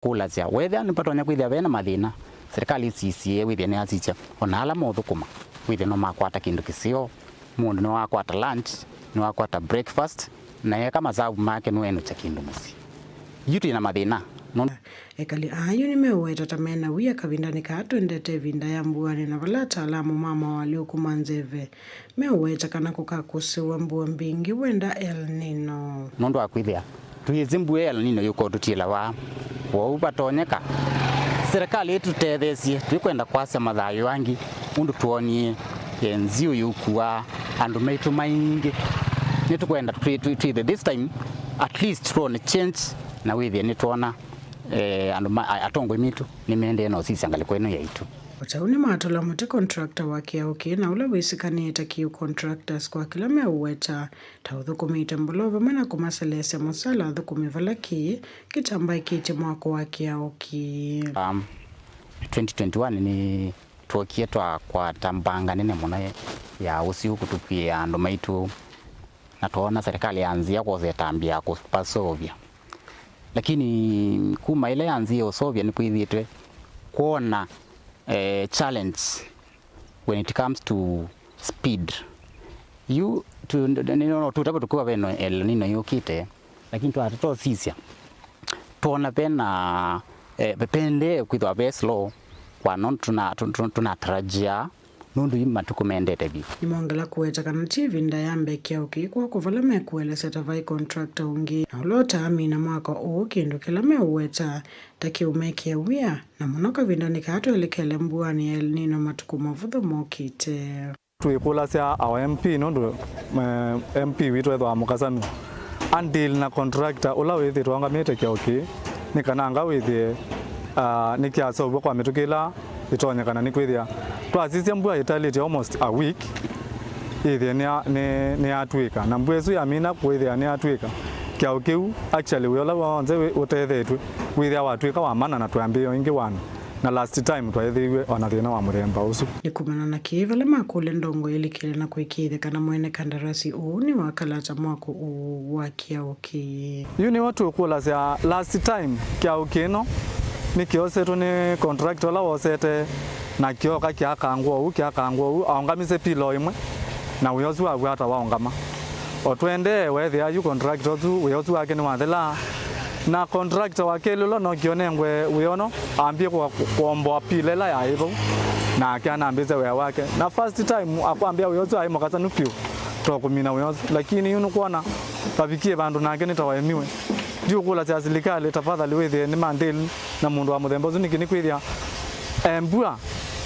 kula cia wethe ni patonya kwithia bena mathina serikali CCA withia ni acicia ona ala mothukuma withia no makwata kindu kisio mundu no wakwata lunch no wakwata breakfast na yeka masabu make no eno cha kindu musi yutu ina mathina no ekali ayo ni meweta tamena wia kavindani ka twendete vinda ya mbuani na vala taalamu mama waliokuma nzeve meweta kana kukakusiwa mbua mbingi wenda El Nino nondo akwithia tuyizimbue El Nino yuko tutila wa upatonyeka serikali yetu tethesie twikwenda kwasa mathayo wangi undu tuonie enzio yukua andu maitu maingi nitukwenda twithe this time at least tuone change na withie nituona andu atongo mitu nimende no sisi angali kwenu yaitu Utauni matola mute contractor wake okay na ula wisikanite kiu contractors kwa kila meweta tauthukumite mbulova mana kumaselese musala thukumivala ki kitamba kiti mwako wake okay 2021 ni tuokie kwa tambanga nene muna ya usiku kutupia andu maitu na tuona serikali yanzia kwa zetambia kupasovya lakini kuma ile yanzia usovya ni kwithitwe kuona challenge when it comes to speed you to Nino tutakuwa beno El Nino yokite lakini twatoto sisia tuona pena pepende kwithwa be slow kwa non tunatarajia nundu imatukumendete bi nimongela kuweta kana TV ndayambe kia ukikwa kuvala mekuelesa tavai contractor ungi na ulota amina mwaka ukindu kila meweta taki umeke wia na munoka vindani kato elekele mbuani El Nino matukuma vudho mokite tuikula sia our MP nundu MP witu etwa mukasami until na contractor ula withi twanga mete kia uki nikananga withi nikiasa ubwo kwa mitukila itonya kana nikwithia twasisia mbua itality almost a week ithia ni atwika na mbwezu ya mina kwithia ni atwika kiao kiu actually wiola wonze utethetwe withia watwika wa mana na twambio ingi wana na last time twaithiwe ona thina wa muremba usu nikumana na kivale makule ndongo ilikile na kuikithe kana mwene kandarasi ni wakalata mwako wa kiao ki yuni watu kula sia last time kiao kino nikiosetu ni contractor la wosete na kioka kiakangwa aongamise pilo imwe na uyozu wa hata waongama otwende wethe ayu contractor tu uyozu wake ni wathela na contractor wake lolo no kionengwe uyono ambie kwa kuomba pile la ya hivyo na akiana ambize wewe wake na first time akwambia uyozu ayi mokata nupio tokumina uyozu lakini yuno kuona tabikie bandu nake nitawaemiwe ndio kula cha serikali tafadhali wethe ni mandeli na mundu wa muthemba zuni kinikwithia mbua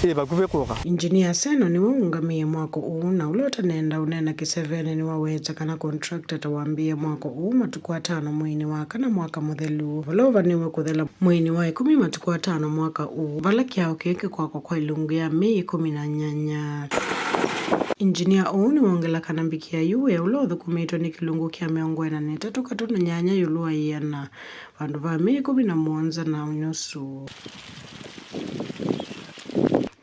iba kubekuka engineer Seno ni waungamie mwako na ulota nenda unena kisevene ni waweza kana contractor tawambia mwako matuku 5 mwini waka na mwaka muthelu volova ni wakuthela mwini wa 10 matuku 5 mwaka vala kiao keke kwa ilungu ya Mei 18 Engineer ni wongela kanambikia yuwe ulotho kumeitwa ni kilungu kia miongo na neta tukatuna nyanya yulua yana vandu va Mei 17 na unusu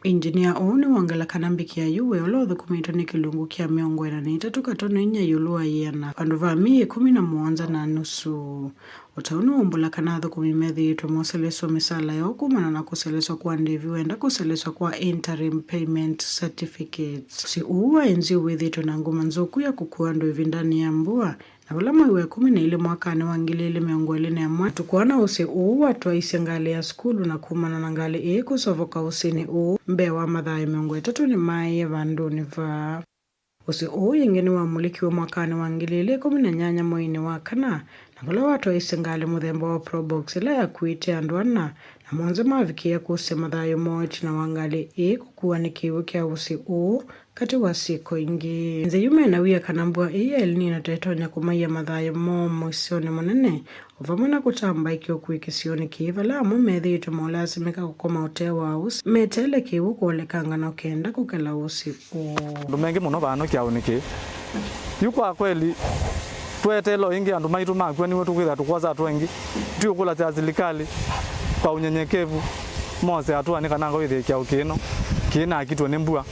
Engineer ni wongela kanambikia yuwe ulotho kumeitwa ni kilungu kia miongo na neta tukatuna nya yulua yana vandu va Mei 17 na nusu utaunu umbula kanatho kumimethi itu moseleso misala ya kumana na kuseleswa kwa ndivi wenda kuseleswa kwa interim payment certificates si uwa enzi uwithito na nguma nzoku ya kukuando ivindani ya mbua na wala mwiwe 12 mwakani wangilili miongwele na mwatu kuwana usi uwa tuwaisi ngali ya skulu na kumana na ngali kusovoka usini mbewa mathayo miongwe 3 ni mai vanduni va usi yengeni wa muliki wa mwakani wangilili 18 mwini wakana wala watu waisengale muthemba wa probox ila ya kuite andwana na mwanzo mavikia kusema thayo mochi na wangali kukuwa ni kiwu kia usi kati wa siko ingi nze yume na wia kanambua El Nino tetonya kumaiya mathayo mwisioni munene uvamuna kutamba ikio kuikisioni kiva la mumethi ito maulasimika kukoma utewa usi metele kiwu kuolekanga na ukenda kukela usi ndumengi muno vano kia uniki yukwa kweli twetelo ingi andu maitu makwe niwe tukwitha tukwaza atu wengi ndio kula cha serikali kwa unyenyekevu mose atu anika nanga withi kia ukino kina akitwe ni mbua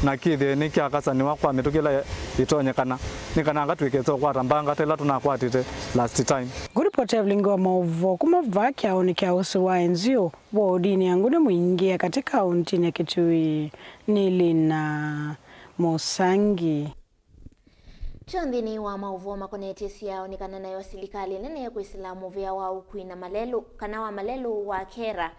na kithe ni kia kasani wakwa mitukila itonyekana nikananga twiketso kwata mbanga tela tunakwatite last time. Kuripoti ya Vilingi wa Mauvoo kumavaa kiaoni kia usi wa enzio wodini yangu ni muingia katika kaunti ya Kitui Nilina Mosangi. Chondini wa Mauvoo makoneti siya onikana na serikali nene kuisilamu vya wa ukui na malelu kana wa malelu wa kera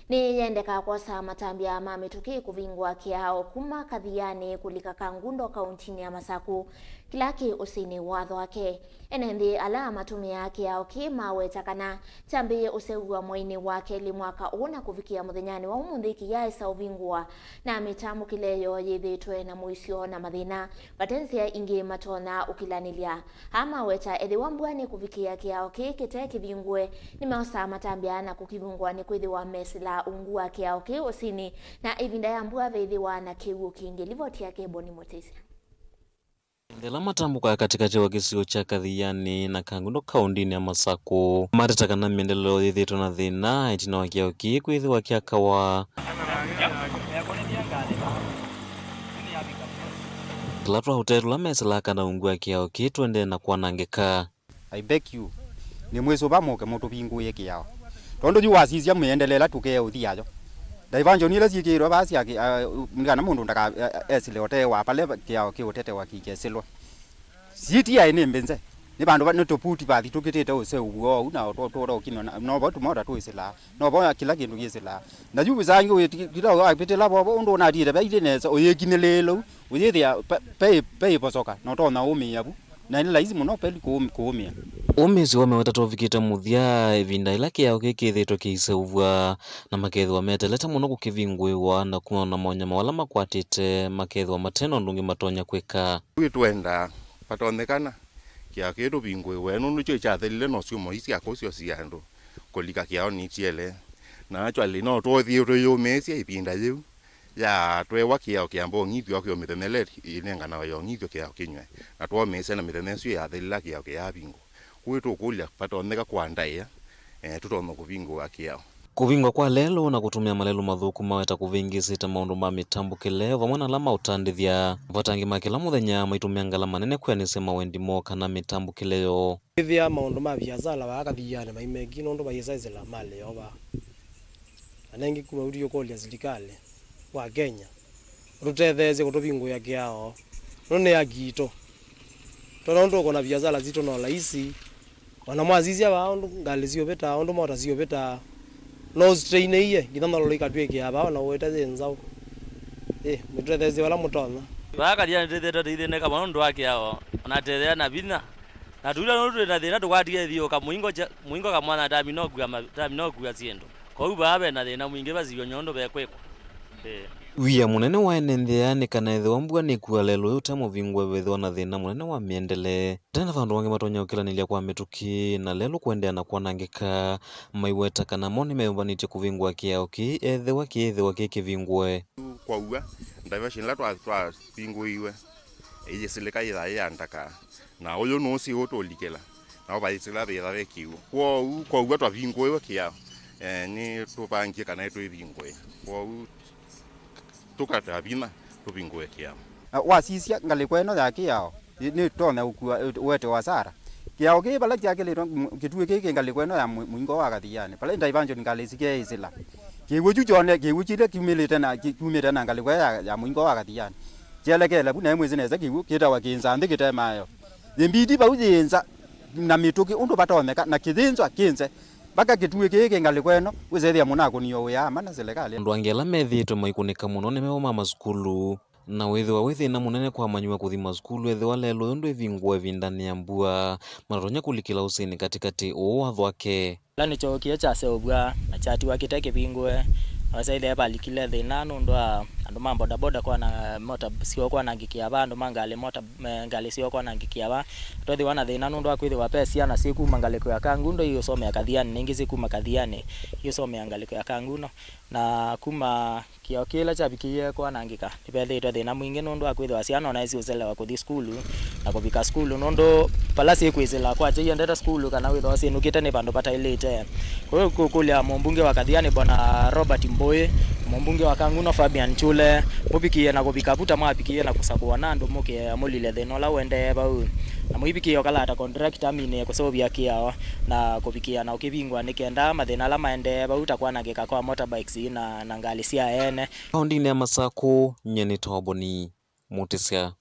ni yendeka kwa saa matambia ama mituki kuvingwa kiao kuma kadhiani kulika kangundo kauntini ya Masaku kilaki usini wadho wake enendi ala matumia kiao kima wetakana tambi usewa mwaini wake limwaka una kufikia muthenyani wa umundhiki ya isa uvingwa na mitamu kileyo yithitwe na muisio na mathina batenzia ingi matona ukilanilia ama weta ethi wambwani kufikia kiao kite kivingwe nimeosa matambia na kukivingwa ni kwithiwa mesila ungua kiao usini na ivinda ya mbua veithiwa na kiwu kingi livoti yake Boni Motesi. Ndela matambuka katikati wa kisio cha Kadhiani na Kangundo kaundini ya Masaku matataka na miendeleo yithitwo na thina itina wa kiao kwithiwa kiakawa Kilatwa hotelu la mesela kana ungua kiao twende na kwanangika. I beg you ni mweso bamoke moto pinguye kiao tondo ju wasizia muendelela tuke uthiajo daivanjo ni lazi kiro basi yake ngana mundu ndaka esile ote wa pale kiao utete wa kikeselwa siti ya ene mbenze ni bandu ba notoputi ba tukitete ose uwo una to kino no botu moda to isela no bo kila kindu yesela na ju bizangu tira wa pitela bo ndo na dire ba ile neza oyekinelelo uyethia pe posoka no to na umi yabu na ni laizi muno peli kuumia umezi wa mewatatu vikita muthia evinda ila kiao kithitwo kiiseuvwa na makethwa meteleta muno kukivingwiwa na kuma na monyama wala makwatite makethwa mateno ndungi matonya kwika twenda patonekana kiao kitu vingwiwe nunu cho chathelile no sio moisi akosio siando kolika kiao ni chiele na actually no to thiyo yo mesi ipinda yu ya twewa kiao kiambo ngithio kyo mitenele inenga na yo ngithio kiao kinywe na to mesi na mitenesi ya thelila kiao kia vingo kwetu kulia patoneka kwandaya tutono kuvingwa kiao kuvingwa kwa lelo na kutumia malelo mathuku maweta kuvingisita maundu ma mitambukile vamwe na lama utandithia vatangi makila muthenya maitumia ngala manene kwenise mawendi moka na mitambukileyo ithia maundu ma biashara wa Kadhiani maimengi nondu baisaiza mali oba anengi kuma urio kolia serikali wa Kenya rutetheze kutuvingwa kiao none agito tonondo kona biashara zito no laisi wana mwazizia baundu ngali ziobeta ondo mota ziobeta no strain iye ngithana lolika tweke aba na weta zenzao mutetheze wala mutona Kadhiani tethete ithine kama ndo wake hao anatethea na bina na tuila no na thina tukwatie thio kamuingo kamwana taminogu ya siendo kwa hiyo babe na thina mwingi bazio nyondo bekwekwa wia munene wa enenthea ni kana ethwa mbua ni kuwa lelo yote muvingwe wethwa na thina munene wa miendele tena vandu wange matonya ukilanilia kwa mituki na lelo kuendea na kwanangika maiweta kana moni meyumbanite kuvingwa kiao ethwa kivingwe kwa uwa diversion la twa pingwiwe silika ira ya ndaka na oyo no si otolikela na ba isila bera bekiwo kwa uwa twa pingwiwe kiao ni tupangie kana eto ivingwe kwa tukata bina tupingwe kiao wasisia ngale kweno ya kiao ni tona ukua wete wasara kiao ke bala yake le kitue ke ngale kweno ya mwingo wa Kadhiani pale ndaivanjo ngale sikia isila kiwuju jone kiwujile kimilite na ngale kwa ya mwingo wa Kadhiani jelekela buna mwezi neza kiwu kita wakinza ndi kitemayo zimbidi ba ujenza na mituki undo batoneka na kidhinzwa kinze baka kitue keke ngale kweno wezethia munako niyo ya mana serikali ndo angela methitwe maikunika muno ni meoma masukulu na withiwa withina munene kwa manyua kuthima sukulu ethiwa lelo ndo ivingwa vindani ya mbua maratonya kulikila usini katikati watho wake lani chokie cha seobwa na chati wakite kivingwe wasaile balikile thina ndo andu mambo boda kwa na mota sio kwa na ngikia bandu mangale mota ngale sio kwa na ngikia ba tothi wana thina ndo akwithi wa pesa na siku mangaleko ya Kangundo hiyo some ya Kadhiani ningi siku makadhiani hiyo some ya ngaleko ya Kangundo na kuma kiao kila cha bikie kwa na ngika nipethe thina mwingi ndo akwithi wa ciana na isi uselewa kuthi skulu na kubika skulu ndo palasi kwizela kwa je ndeta skulu kana witho sinukite ni bandu batailite kwa hiyo kulia mbunge wa Kadhiani bwana Robert Mboye Mbunge wa Kanguno Fabian Chule mubikie na kubikabuta mwabikie na kusabwa nando muke amulile theno la wende bau na mubikie okala ata contract amine kusobia kiao na kubikia na ukibingwa nikenda mathina la maende bau takwa na geka kwa motorbikes na ngali cia ene kaunti ya Masako nyeni toboni mutisia.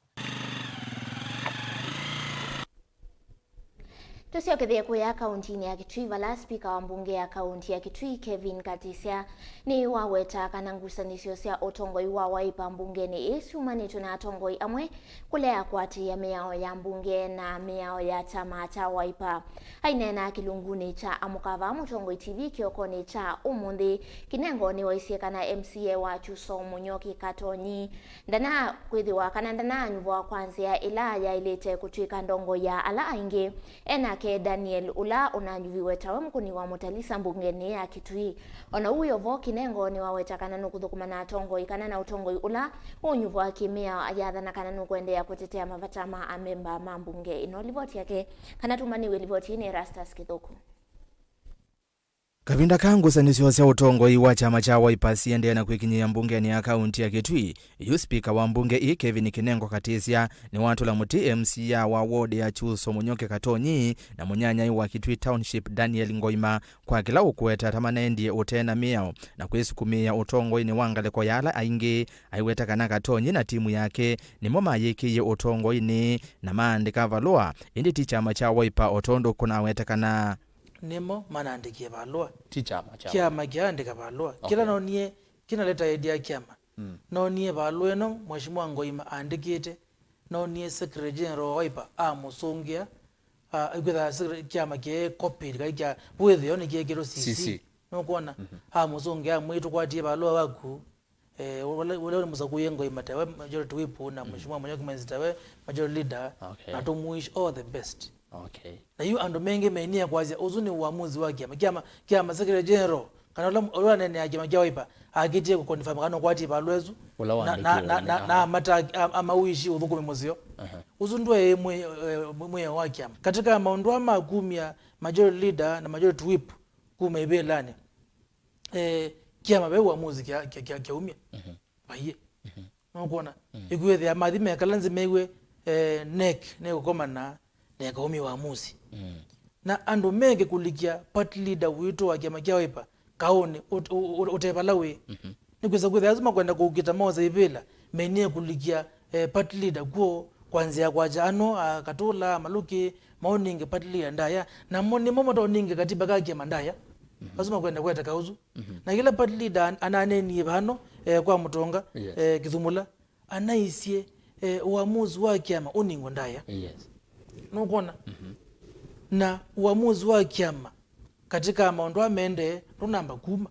Tusiokethia kuya kaunti ya Kitui vala spika wa mbunge ya kaunti ya Kitui Kevin Katisia ni waweta kana ngusanisio cia utongoi wa Wiper mbungeni isumanitwe na atongoi amwe kulea kwati ya miao ya mbunge na miao ya chama cha Wiper. Ainena kilunguni cha amukava mutongoi TV kiokoni cha umundi kinengo ni waisiekana MCA wa Chuso Munyoki Katonyi ndana kwithiwa kana ndana nyuvo kwanzia ila ya ilete kutwika ndongo ya ala aingi enake Daniel ula unanyuviwe tawe mkuni wa mutalisa mbungeni ya Kitui ona uyo vo kinengo ni waweta kana nukuthukuma na atongoi kana na utongoi ula unyuvo akimia ayathana kana nukuendea kutetea mavatama amemba mambunge ino livoti yake kana tumaniwe livoti ni Rastas Kithuku. Kavinda kangu sanisio cia utongoi wa chama cha Wiper siendea na kwikinyia mbungeni ya kaunti ya Kitui. Yu spika wa mbunge Kevin Kinengo Katisia ni watu la muti MCA wa ward ya Chuso Munyoki Katonyi na munyanyai wa Kitui Township Daniel Ngoima kwa kila ukueta tamanendi utena miao na kwisukumia utongoi ni wangaleko yala aingi aiweta kana Katonyi na timu yake ni moma yikiye utongoi ni na maandika valua indi ti chama cha Wiper otondo kuna aweta kana nemo manandikie balua Tichama kiama kiandika balua kila nonie kinaleta idea kiama nonie balua no mheshimiwa Ngoima andikite nonie secretary general Wiper amusungia igwetha kiama kie copy kaikya wethe oni kie kiro CC no kuona amusungia mwitu kwatie balua waku wale musakuye Ngoima tawe majority whip na mheshimiwa Munyoki Menzitawe majority leader na to wish all the best. Okay. Na yu ando mengi menia kwazia uzuni uamuzi wa kiama secretary general kana ola nene ya kiama Wiper agitie ku confirm kana kwati balwezu na mata ama uishi uthukume muzio uzundwe mwe wa kiama katika maondo ama kumia majority leader na majority whip kumebelani kiama be uamuzi kia umia baye ngona igwethe amathime kalanzi mewe nek ne kukomana neka umi wa musi na ando menge kulikia party leader wito wa kiama kia Wiper kaone utepalawe nikweza kwetha lazima kwenda kukita moza ivela menie kulikia party leader kuo kwanzia kwa jano akatola maluki maoninge party leader ndaya na moni momoto oninge katiba kake mandaya lazima kwenda kweta kauzu na kila party leader ananeni bano kwa mutonga kithumula anaisie uamuzi wa kiama uningo ndaya nukona na uamuzi wa kiama katika maondo amende runamba kuma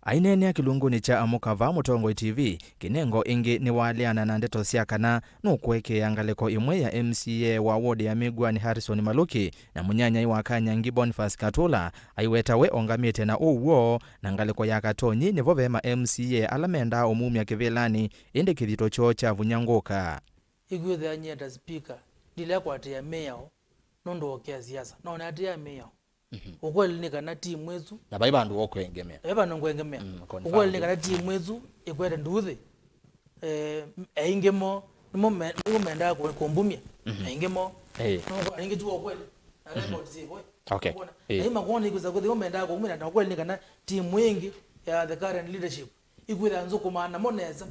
ainene ya kilunguni cha amukava mutongoi TV Kinengo ingi ni waliana na ndeto cia kana nukweke yangaleko imwe ya MCA wa ward ya Migwani Harrison Maluki na munyanyai wa Kanyangi Boniface Katula aiwetawe ongamite na uwo na ngaleko ya Katonyi nivo vema MCA alamenda umumia kivilani indi kithito cho cha vunyanguka igwethe anyenda speaker ndile kwate ya meyao nondo okea siasa naona ati ya meyao ukweli ni kana timu ezu na baiba ndu okwengemea baiba ndo kwengemea ukweli ni kana timu ezu ikwete nduthi ingemo menda kumbumia ingemo ingi tu ukweli na record zipo okay ima kuona ikuza kuthi menda kumbumia na ukweli ni kana timu wengi ya the current leadership ikwitha nzukuma na moneza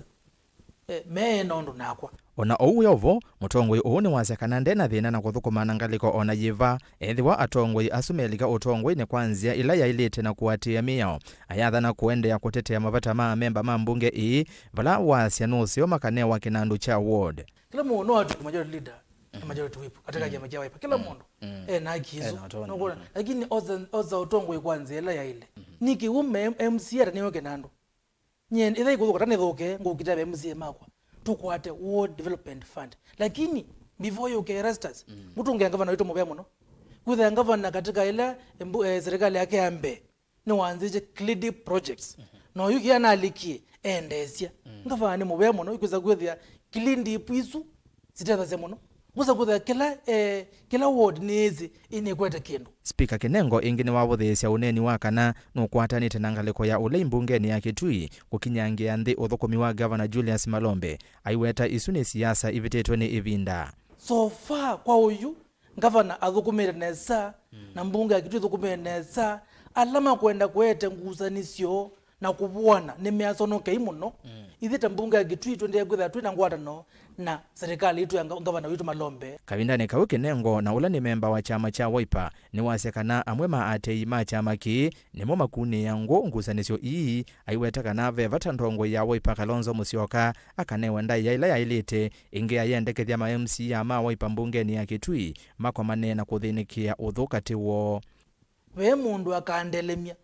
me nondo nakwa ona ouyovo mutongoi uuni wasekana ndena thina na kuthukumana ngaliko ona yiva ethiwa atongoi asumelika utongoi ni kwanzia ila yailite na kuatia miao ayathana kuendea kutetea mavata ma memba ma mbunge ii vala wasya nusio makane wa kinandu cha ward kila mundu watu majority leader na majority whip katika kiama kia Wiper kila mundu na kizo lakini oza utongoi kwanzia ila yaile niki ume MCA ataniwe kinandu nyen ithai kuthuka tani thuke ngukitabe MCA makwa tukwate World Development Fund lakini before you get arrested mtu ngengavana wito mobea muno kwitha ngavana katika ile serikali yake ambe ni wanzije CLID projects no yuki analikie endesia ngavana mobea muno kwitha kwitha kilindi ipisu sitetha se muno musa kutha kila ward nizi inikwete kindu. Spika Kinengo ingi ni wavuthiisya uneni wa kana nukwatanite na ngaliko ya ule mbungeni ya Kitui kukinyangia nthi uthukumi wa Governor Julius Malombe aiweta isu ni siasa ivititwe ni ivinda. So far kwa uyu Governor athukumire nesa na mbunge ya Kitui athukumire nesa alama kwenda kwete ngusanisyo na kubuana ni miasonoke imuno ithita mbunge ya Kitui twende kwitha twina ngwatano na serikali itu ya Governor witu Malombe. Kavindani kau Kinengo na ula ni memba wa chama cha Wiper ni wasekana amwe maatei ma chama ki nimo makuni ya ngusanisyo ii aiweta kana vevata ndongo ya Wiper Kalonzo Musyoka akanewenda ya ila ya ilite ingi ayendekethia ma MC ya ma Wiper mbungeni ya Kitui makomane na kuthinikia uthukati wo. We mundu akaandelemia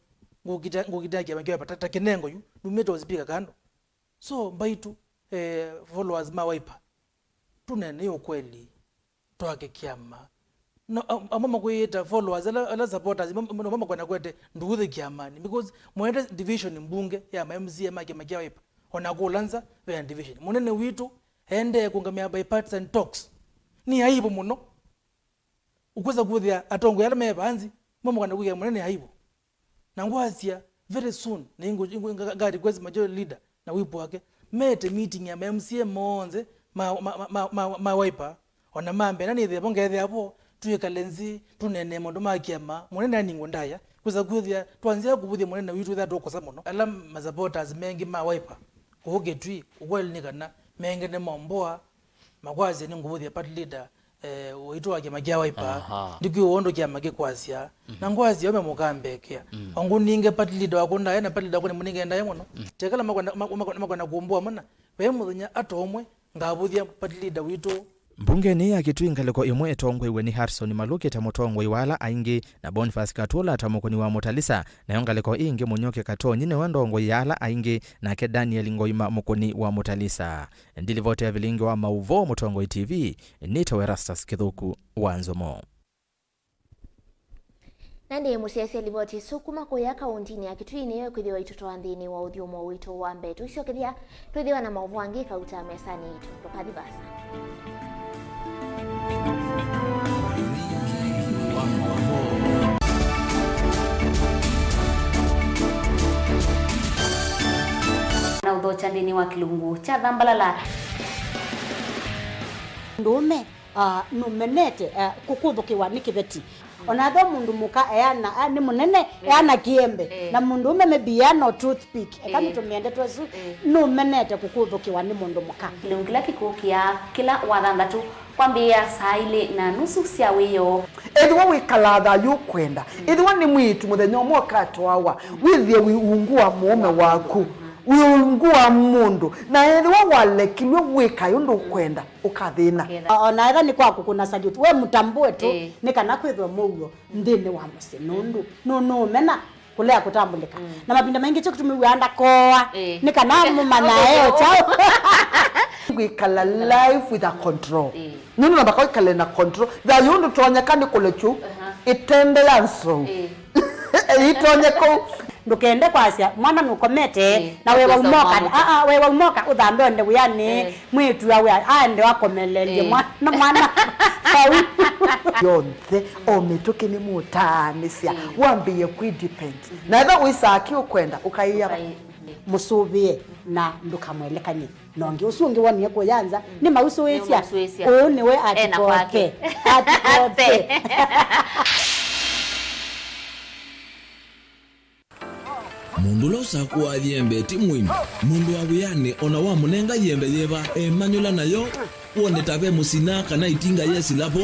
ngukita kia makiwa patata Kinengo yu numeta uzipika kando. So mbaitu followers ma Wiper tunene ukweli twake kiama no amama kuita followers ala supporters mama kwenda kwete nduguthi kiamani because mwende division mbunge ya MC ya makia Wiper ona kulanza we division munene witu ende kungamia bipartisan talks ni aibu muno ukweza kuthia atongo yale mebanzi mama kwenda kuya munene aibu na ngwazia very soon ningo ngari kwezi majority leader na wipo wake mete meeting ya MCA monze ma Wiper ona mambe nani the bonge hapo tuyekalenzi tunene mondo makiama munene ningo ndaya kuza kuthia twanzia kubuthia munene witu that okosa muno ala ma supporters mengi ma Wiper kugetwi ukweli nikana menge ne momboa magwazi ni ngubuthia party leader witu wake makia Wiper ndikyo ondo kya make kwasya na ngwazi yome mukambekea ongu ninge party leader wakunda yana party leader kone muninge ndaye muno tekala makwana kuomboa mana we muthenya atomwe ngabuthia party leader witu mbungeni ya Kitui ngaliko imwe etongwe ni Harrison Maluke ta mutongwe wala aingi na Boniface Katula ta mukoni wa Mutalisa na ngaliko ingi Munyoke Katonyi ne wandongo yala aingi na ke Daniel Ngoima mukoni wa Mutalisa. Ndilivote ya Vilingi wa Mauvoo Mutongwe TV Nito Erastus Kithuku Wanzomo. Nandi musiasi livoti sukuma kuya kauntini ya Kitui niyo kwithiwa itoto anthini wa uthiomo witu wa mbetu icio kithia twithiwa na Mauvoo angi kauta mesani itu tukathivasa. Na udhocha ndini wa kilungu cha Dhambalala ndume numenete kukuthukiwa ni kiveti onatho mundu muka eana ni munene eana kiembe na mundu ume no toothpick kama tumiende twesu numenete kukuthukiwa ni mundu muka kilungila kikukia kila wathanthatu kwambia saa ile na nusu cia wiyo ethwa wikalatha yukwenda ethwa ni mwitu muthenya mwoka twawa withie wiungua mume waku wiungua mundu na ethwa walekilwe wika yundu kwenda ukathina ona etha ni kwaku kuna salute we mutambue tu ni kana kwithwa mugo ndini wa musinundu no mena kulea kutambulika na mapinda mengi cyo kutumiwanda koa ni kana mumana eo chao wikala life with a control nino nabaka wikala na control da yundu twanyakani kulechu itende yanso itonyeko ndukende kwasya mwana nukomete na wewe umoka wewe umoka uthambe onde wiyani mwitu yawe ande wakomelelie mwana yonthe omituki ni mutanisya wambiye kudepend na eba wisaki ukwenda ukaiya musubie na ndukamwelekanye nongi usungi woniye kuyanza ni mausuwisya niwe atipoke mundu lo sakuwa yembe ti mwimbi mundu wa wiyani ona wa munenga yembe yeba emanyula nayo wone tabe musina kana itinga yesi lapo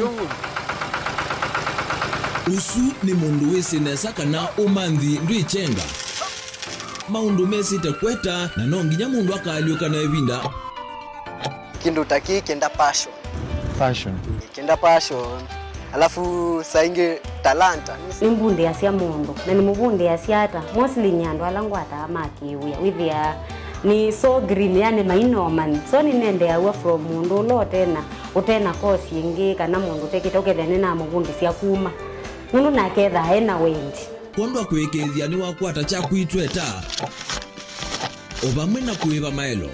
usu ni mundu wisinesa kana umanthi ndwichenga maundu mesite kweta na nonginya mundu akaliuka na evinda kindu taki kenda passion kenda passion alafu sainge talanta nimbunde asia mundu na nimubunde asiata mostly nyando alangwata amakiwia withia ni so green yani mainoman so ni nende awa from mundu lo tena utena kosi ingi kana mundu tekitoke thene na mubunde sia kuma mundu naketha ena wendi kondo kwekethia ni wakwata cha kuitweta obamwe na kuiva maelo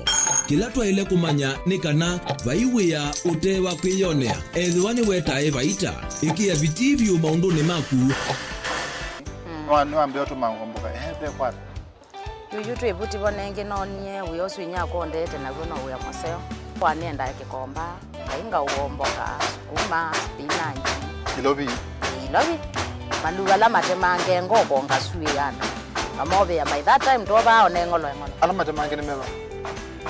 kila twaile kumanya ni kana vaiwia utewa kwiyonea ethiwa ni wetae vaita ikia vitivyo maunduni maku niwambia tu mangomboka ebe kwa yuyu twivuti vonenge nonie wio swinya kondete naguo no wia museo kwanenda kikomba kainga uomboka sukuma spinach ilobi maluga la matemange ngoko ngasuyana amobe ya by that time toba one ngolo ala matemange ni meba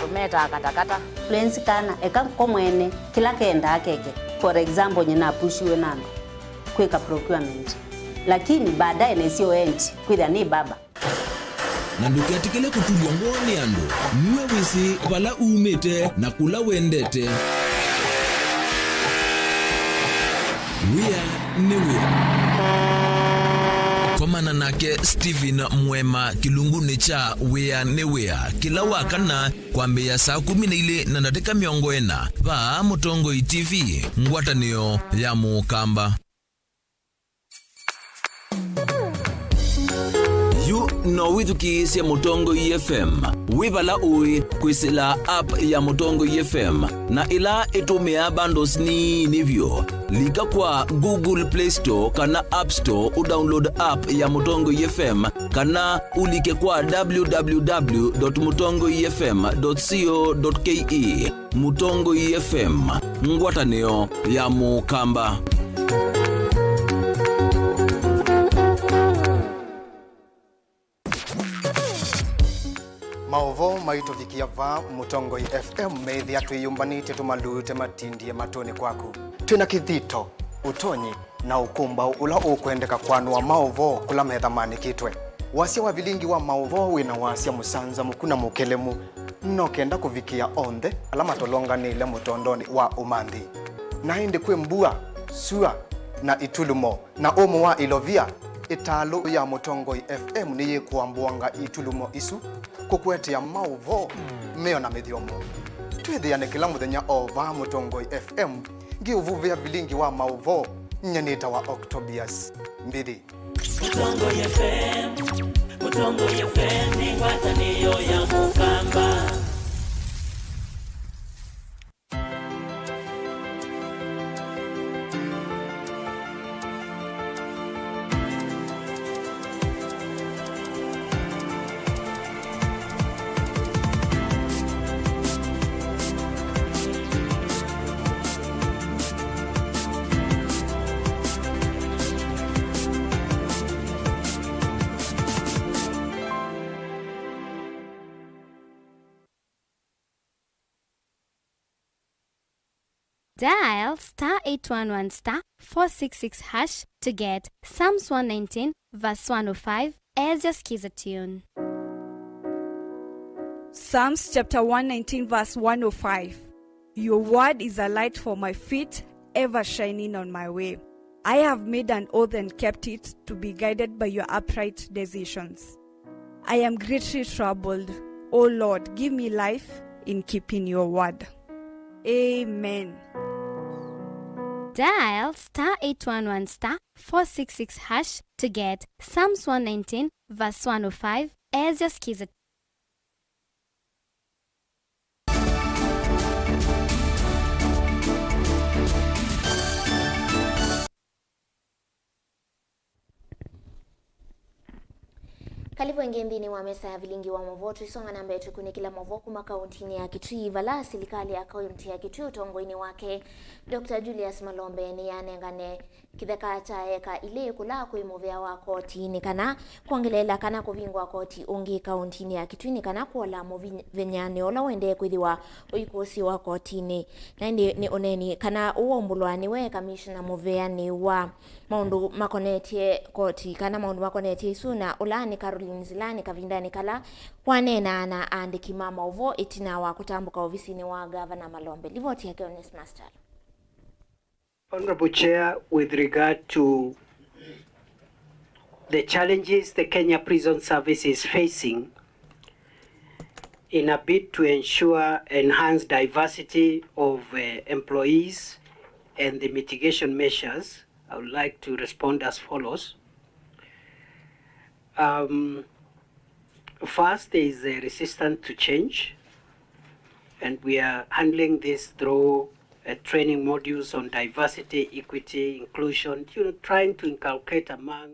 tumeta katakata Fluency kana eka komwene kila kenda akeke. For example nyina pushiwe nando kweka procurement. Lakini baadaye nesio enti kwitha ni baba. na nduketikile kutulwa ngoni andu niwe wisi vala umite na kula wendete wia ni wia komana nake Steven Mwema kilunguni cha wia ni wia kila wakana kwambia saa 12 na dakika 40 va Mutongo TV ngwatanio ya Mukamba. You no withukisya Mutongo FM wivala ui kwisila app ya Mutongo FM na ila itumia bundles ni nivyo lika kwa Google Play Store kana App Store udownload app ya Mutongo FM kana ulike kwa www.mutongofm.co.ke. Mutongo FM ngwatanio ya Mukamba. Mauvoo maitovikia va Mutongo FM methia twiyumbanite tumalute matindie matoni kwaku twina kithito utonyi na ukumba ula ukwendeka kwanua mauvoo kula metha manikitwe wasia wa Vilingi wa Mauvoo wina wasia musanza mukuna mukelemu no kenda kuvikia onthe ala matolonganile mutondoni wa umanthi na indi kwe mbua sua na itulumo na umu wa ilovia italo ya Mutongo FM niye kuambuanga itulumo isu kukwetia Mauvoo meo na mediomo twithiane kila muthenya ova Mutongo FM ngiuvuvia Vilingi wa Mauvoo nyanita wa Octobius mbili Mutongo FM ni ngwatanio ya Mukamba. Dial *811*466# to get Psalms 119 verse 105 as your skiza tune. Psalms chapter 119 verse 105. Your word is a light for my feet, ever shining on my way. I have made an oath and kept it to be guided by your upright decisions. I am greatly troubled. O Lord, give me life in keeping your word. Amen. Dial *811*466# to get Psalms 119 verse 105 as your skiza. Kalivo ngembini wa mesa ya Vilingi wa Mauvoo tuisonga namba yetu kuni kila Mauvoo kuma kauntini ya Kitui vala serikali ya kaunti ya Kitui utongoini wake Dr. Julius Malombe ni yanengane kitheka cha eka ile kula kuimovea wa koti ni kana kuongelela kana kuvingwa koti ungi kauntini ya Kitui ni kana kuola movinyane ola wende kwithiwa uikosi wa koti ni oneni kana uombulwani we commissioner moveani wa maundu makonetie koti kana maundu makonetie isuna ulani Caroline Zilani kavindani kala wanena na andiki mama Mauvoo itina wa kutambuka ofisini wa Governor Malombe. Livoti yake Honest Master. Honorable Chair, with regard to the challenges the Kenya Prison Service is facing in a bid to ensure enhanced diversity of employees and the mitigation measures, I would like to respond as follows. First, there is a resistance to change. and we are handling this through training modules on diversity, equity, inclusion, trying to inculcate among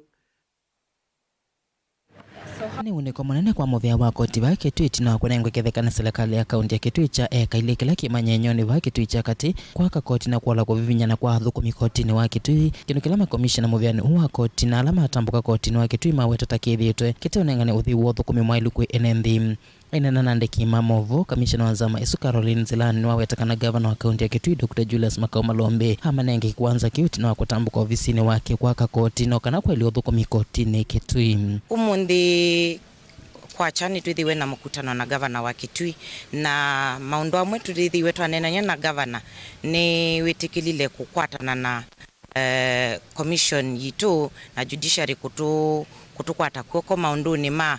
ni uniko munene kwa muvea wa koti wa Kitui na kunengwe kethekana serikali ya kaunti ya Kitui cha ile kila kimanyenyoni wa Kitui cha kati kwa koti na kuala kuvivinyana kwa thukumi koti ni wa Kitui kino kila makomishona muveani wa koti na alama atambuka koti ni wa Kitui maweta takithitwe kiteonengane uthi wo thukumi mwa ilukwe NND ina nandiki Mauvoo kamishona wa zama Isu Caroline Zilani ni wawetakana governor wa kaunti ya Kitui Dr. Julius Makau Malombe amanenge kwanza kiuti na kutambuka ofisini wake kwa koti no kana kwa ile thukumi koti ni Kitui umundi kwa chani tuthiwe na mkutano na governor wa Kitui na maundu amwe tuthiwe twanenanya na governor ni witikilile kukwatana na commission yitu na judiciary kutukwata kuko maunduni ma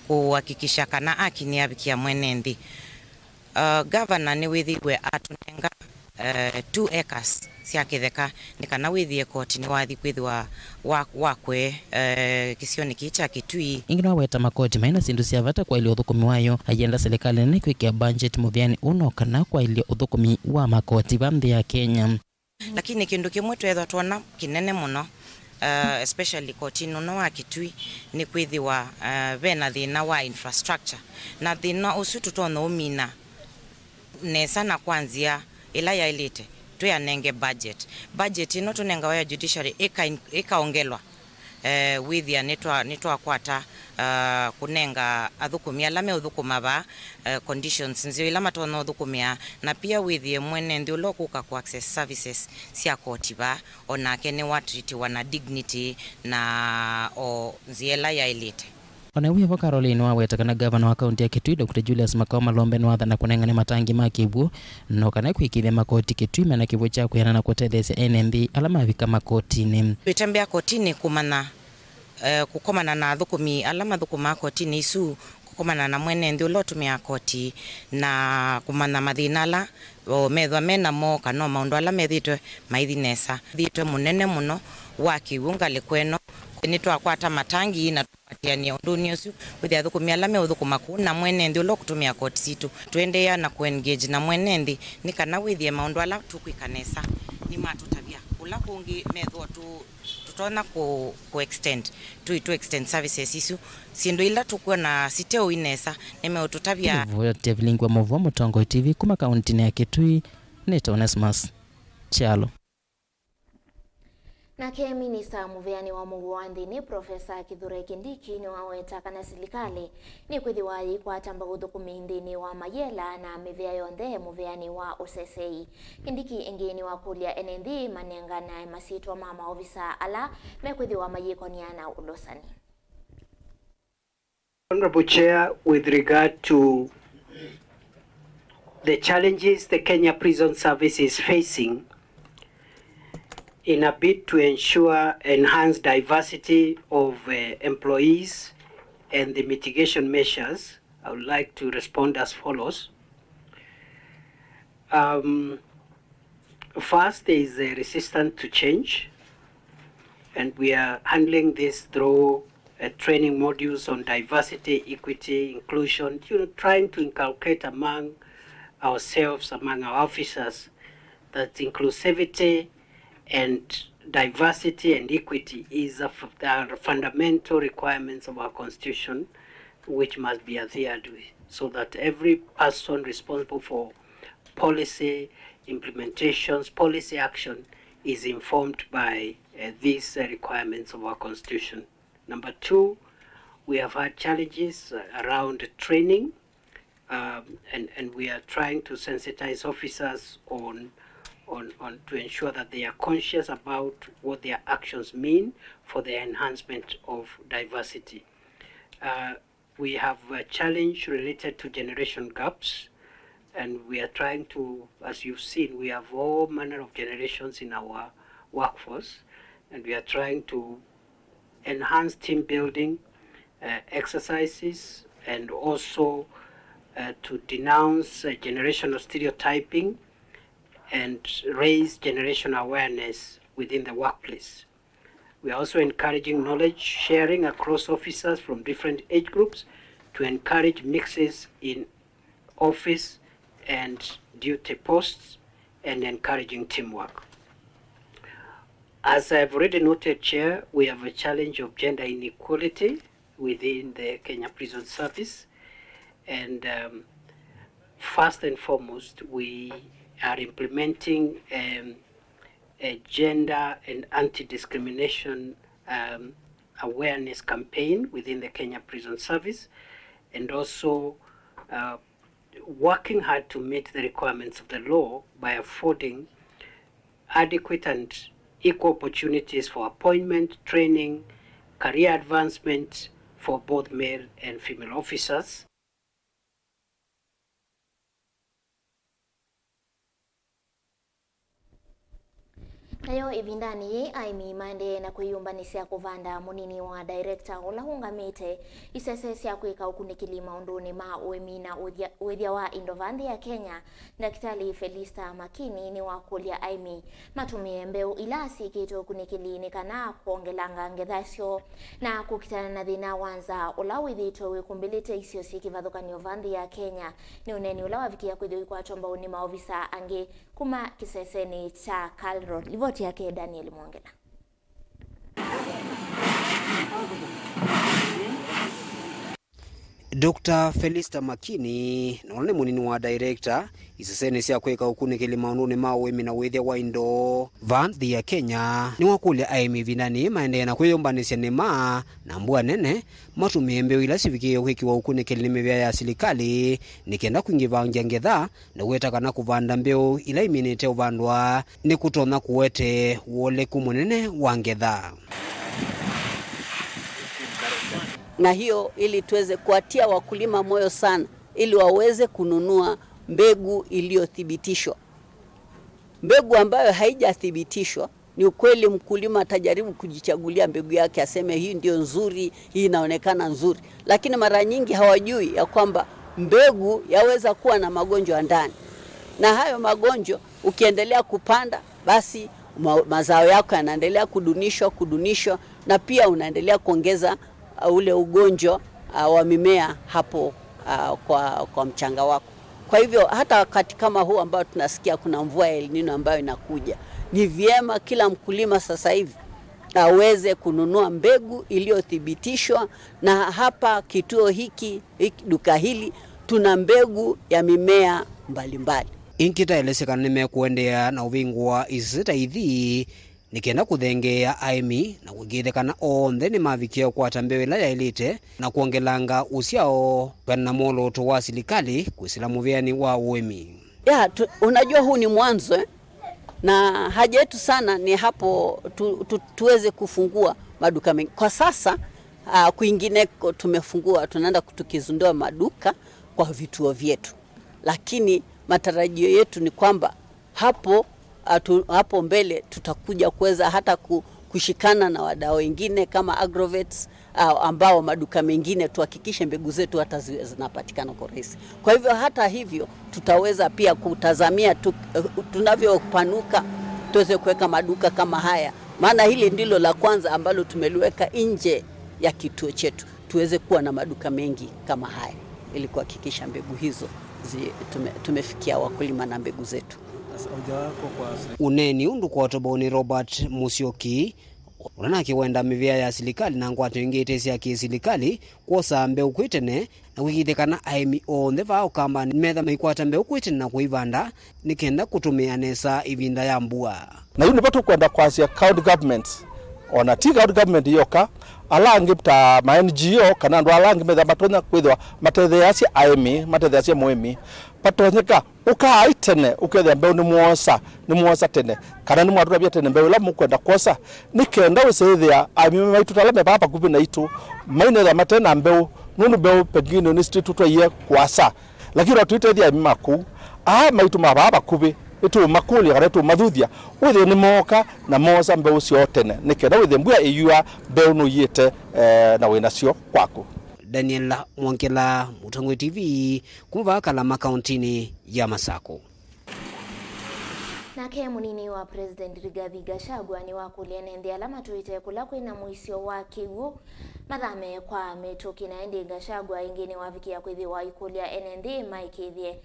kuhakikisha kana akini abikia mwenendi governor ni withiwe atunenga 2 acres cia kitheka nikana withie koti ni wathi kwithwa wakwe kisioni kicha Kitui ingina weta makoti maina sindu cia vata kwa ile uthukumi wayo agenda serikali ni kwikia budget muviani uno kana kwa ile uthukumi wa makoti bambi ya Kenya lakini kindu kimwe twethwa tuona kinene muno especially koti no wa Kitui ni kwithwa vena thina wa infrastructure na thina usu tutona umina nesa na kwanzia ila ya ilite tuyanenge budget ino tunenga wa judiciary ikaongelwa withia nitwa kwata kunenga athukumi alame uthukuma ba conditions nzio ila matono uthukumia na pia withie mwene ndio lokuka ku access services cia koti ba onake ni watreat wana dignity na o nziela ya elite ona wivo Caroline wawetakana governor wa kaunti ya Kitui Dr. Julius Makau Malombe ni wathana kunengane matangi ma kibu no kana kwikithia makoti Kitui mena kibu cha kuyana na kutethesia NND alama vika makotini twitembea kotini kumana kukomana na thukumi alama thukuma kotini isu kukomana na mwene ndio lotumia koti na kumana mathinala o methwa mena mo kana maundu ala methitwe maithinesa thitwe munene muno wa kiunga likweno ni twakwata matangi na twatiania unduni usu withia thukumi alame uthukuma kuna mwene ndio lokutumia koti situ twendea na kuengage na mwene ni kana withia maundu ala tukwikanesa ni matutabia ula kungi methwa tutona ku extend to extend services isu sindu ila tukua na siteo inesa nimetutabia Vilingi wa Mauvoo Mutongo TV kuma kaunti ya Kitui Nito Onesmus Chalo nake minista muveani wa Mauvoo nthini Profesa Kithure Kindiki ni wawetakana serikali ni kwithiwa ikwatamba uthukumi nthini wa mayela na mivea yonthe muveani wa usesei Kindiki engini wa kulia NND manengana masitwa mama ofisa ala mekwithiwa mayikoniana udosani. Honorable Chair, with regard to the challenges the Kenya Prison Service is facing in a bid to ensure enhanced diversity of employees and the mitigation measures, I would like to respond as follows. First, there is a resistance to change, and we are handling this through training modules on diversity, equity, inclusion, trying to inculcate among ourselves, among our officers, that inclusivity and diversity and equity is are fundamental requirements of our constitution, which must be adhered with, so that every person responsible for policy implementations, policy action, is informed by these requirements of our constitution. Number two, we have had challenges around training, and we are trying to sensitize officers on to ensure that they are conscious about what their actions mean for the enhancement of diversity. We have a challenge related to generation gaps, and we are trying to, as you've seen, we have all manner of generations in our workforce, and we are trying to enhance team building exercises, and also to denounce generational stereotyping and raise generational awareness within the workplace. We are also encouraging knowledge sharing across officers from different age groups to encourage mixes in office and duty posts, and encouraging teamwork. As I've already noted, Chair, we have a challenge of gender inequality within the Kenya Prison Service. And first and foremost, we are implementing a gender and anti-discrimination awareness campaign within the Kenya Prison Service, and also working hard to meet the requirements of the law by affording adequate and equal opportunities for appointment, training, career advancement for both male and female officers. Nayo ivindani aimi mande na kuyumbanisia kuvanda munini wa director olahungamite isesesi ya kuika ukunikili maunduni ma uemina uedhia wa Indovandi ya Kenya. Daktari Felista Makini ni wakulia aimi matumie mbeu ilasi kitu ukunikili nikana kuongelanga ngedhasio na kukitana na dhina wanza olawidhito wikumbilite isio siki vadhukani Indovandi ya Kenya ni uneni ulawavikia kuidhui kwa chomba unima ovisa ange kuma kiseseni cha Kalro. Livoti yake Daniel Mwongela. Dr. Felista Makini none munini wa director iseseni sia kweka ukunikili maununi mawemi na wethia wa Indovandi ya Kenya ni wakulia aimi vinani maende na kuyombanisya nema na mbua nene matumie mbeu ila sivikie wiki wa ukunikili nimevya ya silikali nikenda kuingiva ngetha na wetaka na kuvanda mbeu ila iminite uvandwa ni kutona kuwete wole kumunene wa ngetha. Na hiyo ili tuweze kuatia wakulima moyo sana ili waweze kununua mbegu iliyothibitishwa. Mbegu ambayo haijathibitishwa ni ukweli mkulima atajaribu kujichagulia mbegu yake aseme hii ndio nzuri, hii inaonekana nzuri, lakini mara nyingi hawajui ya kwamba mbegu yaweza kuwa na magonjwa ndani. Na hayo magonjwa ukiendelea kupanda basi mazao yako yanaendelea kudunishwa na pia unaendelea kuongeza ule ugonjwa wa mimea hapo kwa mchanga wako. Kwa hivyo hata wakati kama huu ambao tunasikia kuna mvua ya El Nino ambayo inakuja, ni vyema kila mkulima sasa hivi aweze kununua mbegu iliyothibitishwa, na hapa kituo hiki duka hili tuna mbegu ya mimea mbalimbali. Inkita elesekana nimekuendea na uvingwa isita ithi nikenda kuthengea aimi na kugithekana onthe ni mavikia kwa tambewela ya elite na kuongelanga usiao kana molo to wa silikali kuislamu vyani wa uemi. Unajua huu ni mwanzo na haja yetu sana ni hapo tuweze kufungua maduka mengi. Kwa sasa kuingineko tumefungua, tunaenda tukizindua maduka kwa vituo vyetu, lakini matarajio yetu ni kwamba hapo mbele tutakuja kuweza hata kushikana na wadau wengine kama agrovets ambao maduka mengine tuhakikishe mbegu zetu hata zinapatikana kwa urahisi. Kwa hivyo hata hivyo tutaweza pia kutazamia tunavyopanuka tuweze kuweka maduka kama haya, maana hili ndilo la kwanza ambalo tumeliweka nje ya kituo chetu, tuweze kuwa na maduka mengi kama haya ili kuhakikisha mbegu hizo tumefikia wakulima na mbegu zetu. Uneni undu kwa toboni Robert Musyoki unanaki wenda mivya ya silikali na ngwatu ingite sia kisilikali kwosa mbeu kwitene na wigithekana aimi onthe va ukamba metha maikwata mbeu kwitene na kuivanda nikenda kutumia nesa ivinda ya mbua. Na yuni batu kwenda kwasia county government ona ti county government yoka alangi ta ma NGO kana ndo alangi metha matonya kwithwa matetheasia aimi matetheasia muemi patonyeka ukaitene ukethe mbeu ni muosa tene kana ni mwadura bia tene mbeu la mukwenda kosa nikenda usethia aimi maitu tala me baba kubi na itu maine tha matena mbeu nunu mbeu pengine ni street tutwaye kwasa lakini watuitethia aimi maku maitu mababa kubi itu makuli kana itu mathuthia withe ni moka na mosa mbeu cio tene nikenda withe mbua iyua mbeu no yite na winacio kwaku. Daniel Mwongela, Mutangwe TV, kumva Kalama kauntini ya Masako. Nake munini wa President Rigathi Gachagua ni wakulia nende alama tuite kula kwina muisio wa kigu mathame kwa mituki na endi Gachagua ingine wafikia kwithiwa ikulia NND maikithie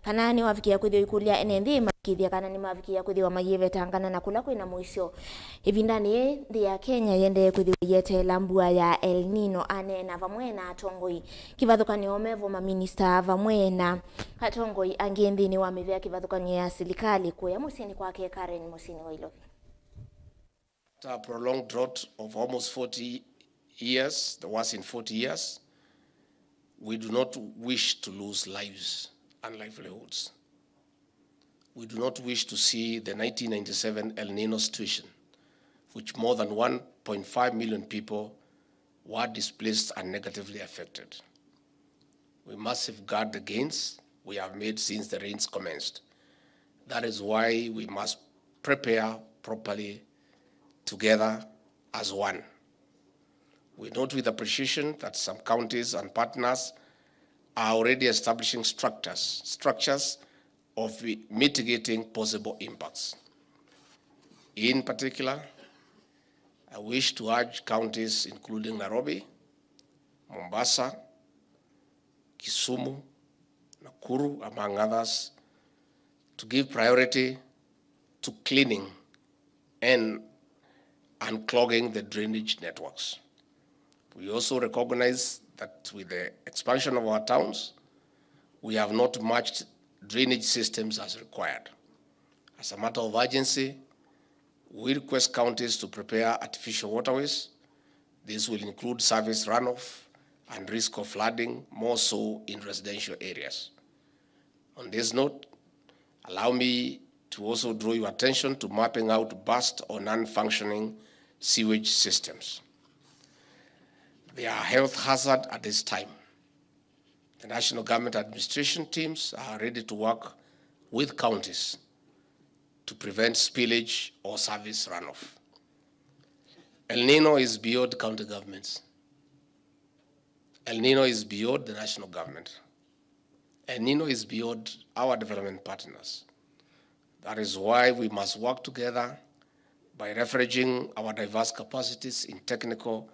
kana ni wafikia kwithiwa ikulia NND maikithie kana ni mafikia kwithiwa magive tangana na kula kwina muisio hivi ndani ndi ya Kenya yende kwithiwa yete lambua ya El Nino ane na vamwe na atongoi kivathukanio omevo ma minister vamwe na atongoi angendi ni wamevya kivathukanio ya serikali kuya musini kwake Karen Musini wa Ilovi. After a prolonged drought of almost 40 years, the worst in 40 years, we do not wish to lose lives and livelihoods. We do not wish to see the 1997 El Nino situation, which more than 1.5 million people were displaced and negatively affected. We must safeguard the gains we have made since the rains commenced. That is why we must prepare properly together as one. We note with appreciation that some counties and partners are already establishing structures of mitigating possible impacts. In particular, I wish to urge counties including Nairobi, Mombasa, Kisumu, Nakuru, among others, to give priority to cleaning and unclogging the drainage networks. We also recognize that with the expansion of our towns, we have not matched drainage systems as required. As a matter of urgency, we request counties to prepare artificial waterways. This will include surface runoff and risk of flooding, more so in residential areas. On this note, allow me to also draw your attention to mapping out burst or non-functioning sewage systems. They are a health hazard at this time. The national government administration teams are ready to work with counties to prevent spillage or service runoff. El Nino is beyond county governments. El Nino is beyond the national government. El Nino is beyond our development partners. That is why we must work together by leveraging our diverse capacities in technical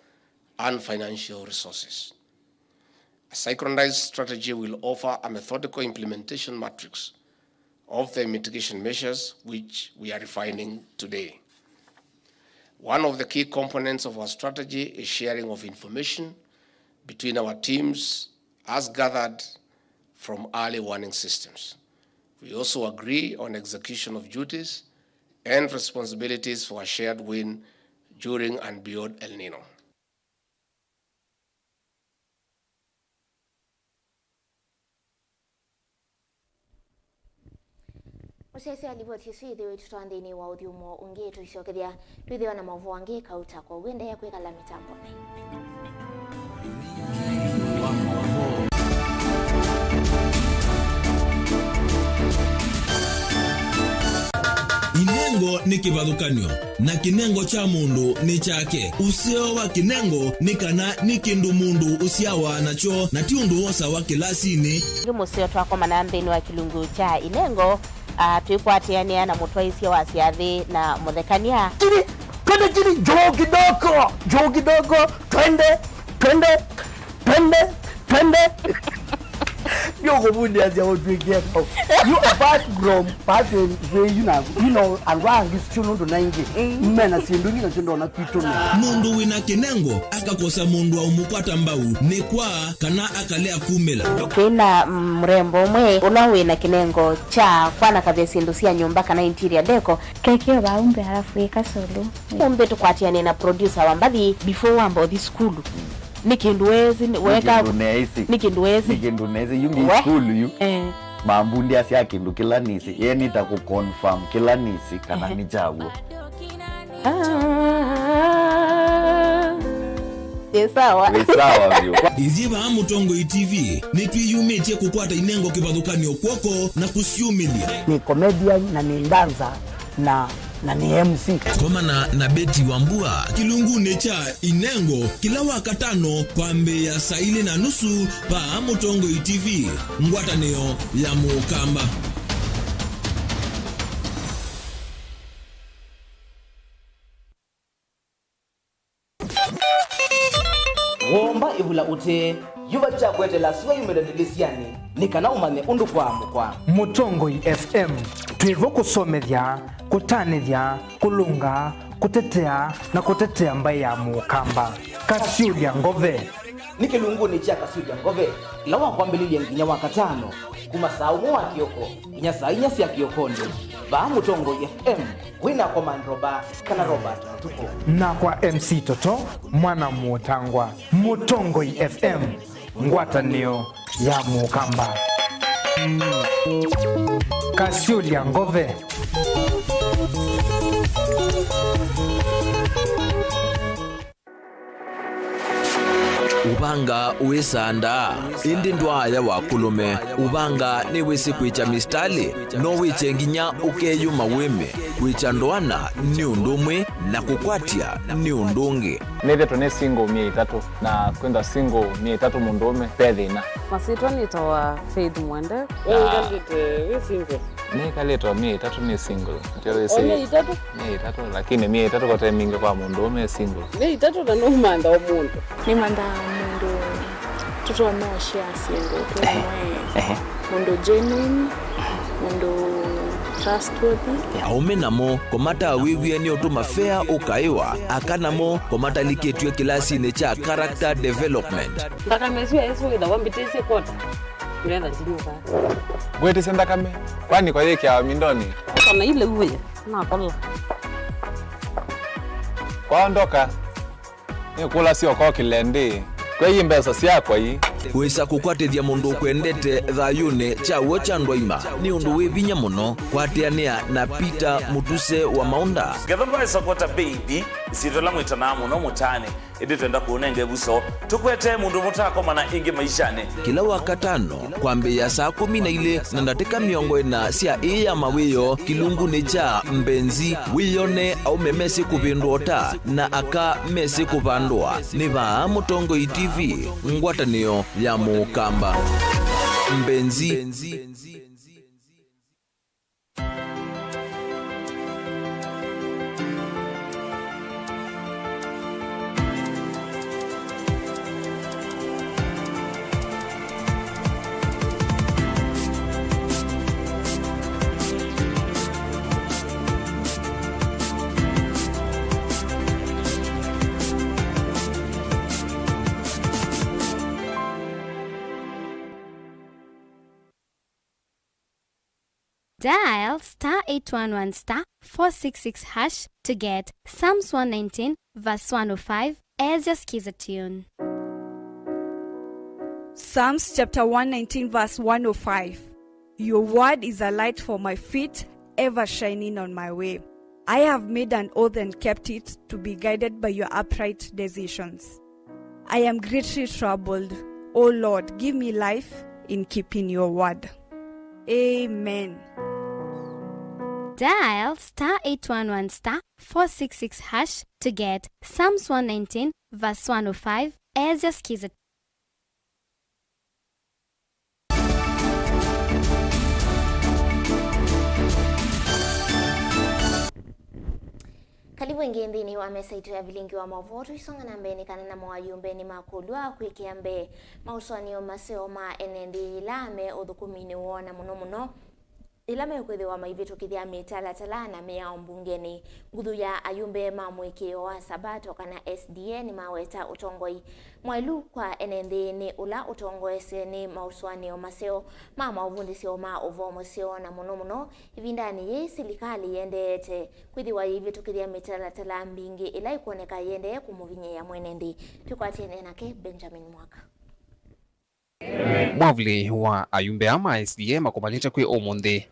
and financial resources. A synchronized strategy will offer a methodical implementation matrix of the mitigation measures which we are refining today. One of the key components of our strategy is sharing of information between our teams as gathered from early warning systems. We also agree on execution of duties and responsibilities for a shared win during and beyond El Nino. Usese alivyotiswi idhiwe tutandini wa udhiumo ungetu ishokethia twithiwa na Mauvoo wange kauta kwa wenda ya kwikala mitamboni. Kinengo ni kivathukanio na kinengo cha mundu ni chake. Usio wa kinengo ni kana ni kindu mundu usiawa nacho na ti undu wosa wa kilasini. Musio twakoma na mbeni wa kilungu cha inengo tuikwatiania na mutwaisia wa siathi na muthekania. Chini joo kidogo twende Yo bundi azia odwege ko. You apart from passing you know and wrong is chuno ndo naingi. Mmena sindungi na chindo na pitoni. Mundu wina kinengo akakosa mundu wa umupata mbau ni kwa kana akalea kumela. Kina mrembo mwe unawina kinengo cha kwana kabisa sindusia nyumba kana interior deco kekeo baumbe halafu ikasolo. Umbe tukwatiane na producer wa mbali before wambo this school. Nikinduwezi weka nikinduwezi yungi school yu mambundi asia kindu kila nisi yeni ta ku confirm kila nisi kana ni jawo Sawa vyo Iziba Mutongo TV ni twiyumitie kukwata inengo kivathukanio kwoko na kusiumilia. Ni comedian na ni danza na ni MC. Komana na Beti Wambua kilungune cha inengo kila wakatano kwa mbe ya saa 4:30 pa Mutongo TV ngwatanio ya Mukamba. ibula ute yuba chakwetela siwa yumedelisiani nikana umane undu kwa Mutongoi FM twivo kusomethya kutanithya kulunga kutetea na kutetea mbai ya mukamba Kasiulia Ngove nikilunguni cha Kasiulia Ngove ila wakwambililie nginya wakatano kuma saa umu wa kioko inya saa inya sia kiokondi ba Mutongoi FM wina komandroba kana Robert tuko na kwa MC Toto mwana mutangwa Mutongoi FM ngwatanio ya mukamba Kasiulia Ngove Ubanga uesanda indi ndwaya wakulume ubanga ni wesi kwicha mistali no wichenginya ukeyuma weme kwicha ndwana ni undumwe na kukwatia ni undungi neve tone single 300 na kwenda single 300 mundume pedhina masitwa nitoa Faith Mwende we single ni kaleto 300 ni single ndio ese 300 lakini 300 kwa time mingi kwa mundume single 300 na no manda omuntu ni manda mundu tuto no share single tu mundu genuine mundu trustworthy aumenamo komata wiwie ni otuma fair ukaiwa akanamo komata liketwe kilasi ne cha character development ndaka meswe eso ida wambitese kota nenda tinuka gwete senda kame kwani kwa yake ya mindoni kana ile uwe na kola kwaondoka ni kula sio kwa kilende kwa hii mbesa si yako hii wesa kukwatithia mundu kwendete thayune chawo chandwaima ni undu wivinya muno kwatiania na Peter Mutuse wa Maunda Gethomba esokota baby sitola mwitana muno mutane indi twenda kuonenge buso tukwete mundu mutako mana ingi maishane kila wakatano kwambia saa 12 na ndatika miongo ina sia iya mawiyo kilungu ni cha mbenzi wiyone au memesi kupindota na aka mesi kupandwa ni ba Mutongoi TV ngwatanio ya mukamba mbenzi Dial *811*466# to get Psalms 119 verse 105 as your skiza tune. Psalms chapter 119 verse 105. Your word is a light for my feet, ever shining on my way. I have made an oath and kept it to be guided by your upright decisions. I am greatly troubled. O Lord, give me life in keeping your word. Amen. Dial *811*466# to get Psalms 119 verse 105 as your skiza. Karibu ingeni wa mesa itu ya Vilingi wa Mauvoo isonga na mbeni kana na mwayumbe ni makulwa kwikia mbe mausoni maseo ma enendi ilame udhukumini wona muno ilame ukwithe wa maivitu kithia mitala talana mea mbungeni nguthu ya ayumbe mamwiki wa sabato kana SDA ni maweta utongoi mwailu kwa enendi ni ula utongoese ni mauswani maseo ma mauvundisio ma uvomo sio na muno ivindani ye silikali yendete kwithiwa ivitu kithia mitala tala mbingi ila ikuoneka yende kumuvinye ya mwenendi tukwatene nake Benjamin Mwaka mwavuli wa ayumbe ama SDA makumalite kwi omunthi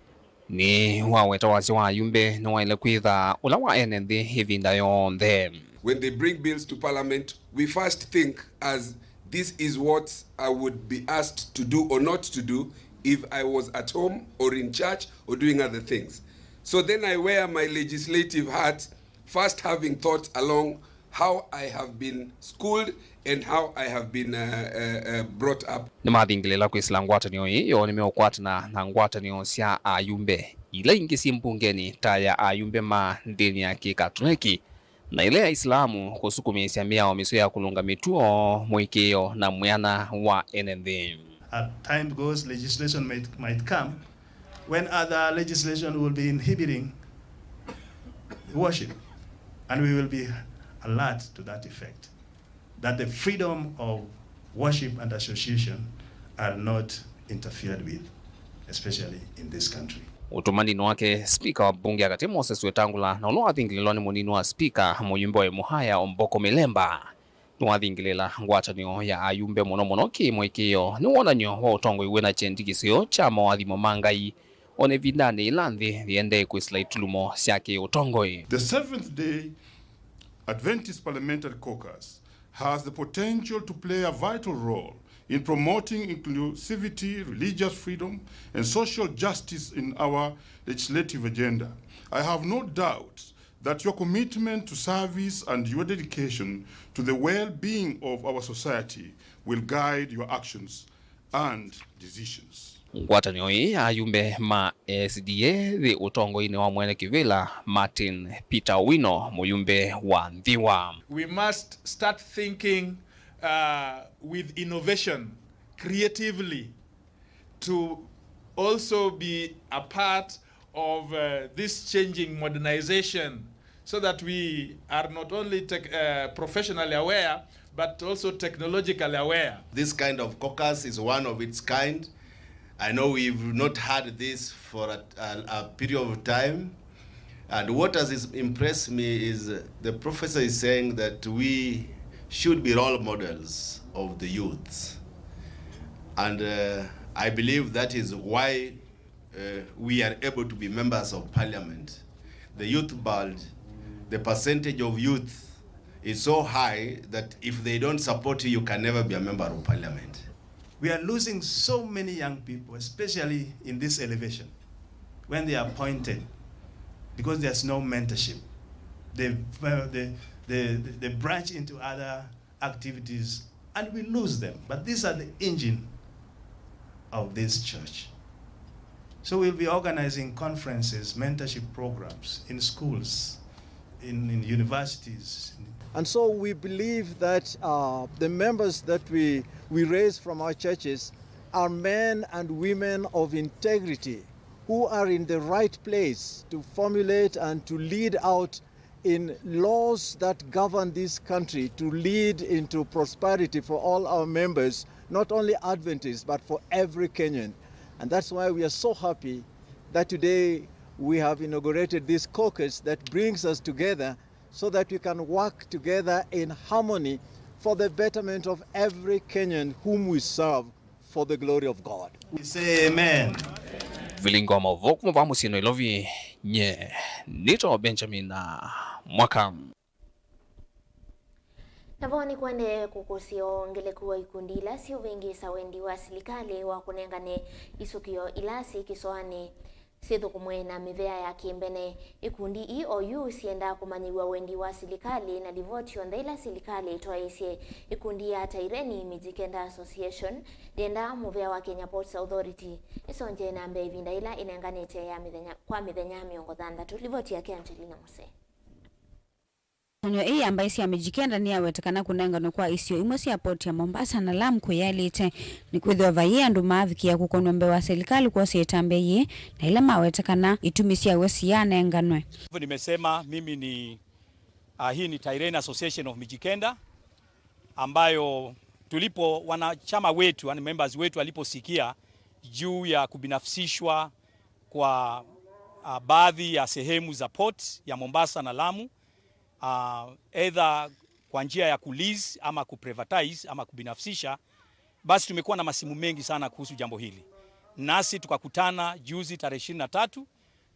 ni waweta wasi wa ayumbe no waile kwitha ula wa enendi hivinda yonthe. When they bring bills to Parliament, we first think as this is what I would be asked to do or not to do if I was at home or in church or doing other things. So then I wear my legislative hat, first having thought along how I have been schooled and how I have been brought up. Ni mathingilela kwisila ngwatanio iyo nimeokwatana na ngwatanio cia ayumbe ila ingi si mbungeni ta ya ayumbe ma ndini ya kikatoliki na ile ya Islamu kusukumia isiamia wa miso ya kulunga mituo mwikio na mwana wa NND. As time goes, legislation might come when other legislation will be inhibiting worship, and we will be alert to that effect, that the freedom of worship and association are not interfered with, especially in this country. Utumani wake Speaker wa bunge akati Moses Wetangula na ulo athingililwa ni munini wa Speaker muyumbe wa Muhaya Omboko Milemba nuwathingilila ngwatanio ya ayumbe muno kimwikio ni wonanyo wa utongo iwe na chendigisio cha mawathimo mangai one vindani ilanthi thiende kwisila itulumo syake utongoi. The 7th day Adventist Parliamentary Caucus has the potential to play a vital role in promoting inclusivity, religious freedom, and social justice in our legislative agenda. I have no doubt that your commitment to service and your dedication to the well-being of our society will guide your actions and decisions. Ngwatanio hii ayumbe ma SDA the utongo ine wa mwene kivila Martin Peter Wino muyumbe wa Nthiwa. We must start thinking with innovation, creatively, to also be a part of this changing modernization, so that we are not only professionally aware, but also technologically aware. This kind of caucus is one of its kind. I know we've not had this for a period of time. And what has impressed me is the professor is saying that we should be role models of the youth. And I believe that is why we are able to be members of parliament. The youth bulge, the percentage of youth is so high that if they don't support you, you can never be a member of parliament. We are losing so many young people, especially in this elevation, when they are appointed, because there's no mentorship. They branch into other activities, and we lose them. But these are the engine of this church. So we'll be organizing conferences, mentorship programs in schools, in universities. And so we believe that the members that we raise from our churches are men and women of integrity who are in the right place to formulate and to lead out in laws that govern this country, to lead into prosperity for all our members, not only Adventists, but for every Kenyan. And that's why we are so happy that today we have inaugurated this caucus that brings us together so that we can work together in harmony for the betterment of every Kenyan whom we serve for the glory of God. We say amen. Vilingi wa Mauvoo kumva musino ilovi nye Nito Benjamin na mwaka. Navoni kwende kukusio ngele kuwa ikundila si uvengi sawendi wa silikali wa kunengane isukio ilasi kisoani Sithu kumwena mivea ya kimbene ikundi EOU sienda kumanyiwa wendi wa silikali na livoti ondela silikali toaisye ikundi ya Taireni Mijikenda Association denda muvea wa Kenya Ports Authority isonje na mbe vinda ila inenganete ya mithenya miongo thandatu livoti ya Angelina Muse. Onyo hii ambaye si amejikenda ni awetekana kunengano kwa isio imosi ya port ya Mombasa na Lamu kuyalite ni kwithwa vaye andu maaviki ya kukonombe wa serikali kwa sietambe ye na ila mawetekana itumisi ya wesi ya nenganwe. Nimesema mimi ni hii ni Taireni Association of Mijikenda ambayo tulipo wanachama wetu, yani members wetu waliposikia juu ya kubinafsishwa kwa baadhi ya sehemu za port ya Mombasa na Lamu, either kwa njia ya kulease ama kuprivatize ama kubinafsisha, basi tumekuwa na masimu mengi sana kuhusu jambo hili. Nasi tukakutana juzi tarehe 23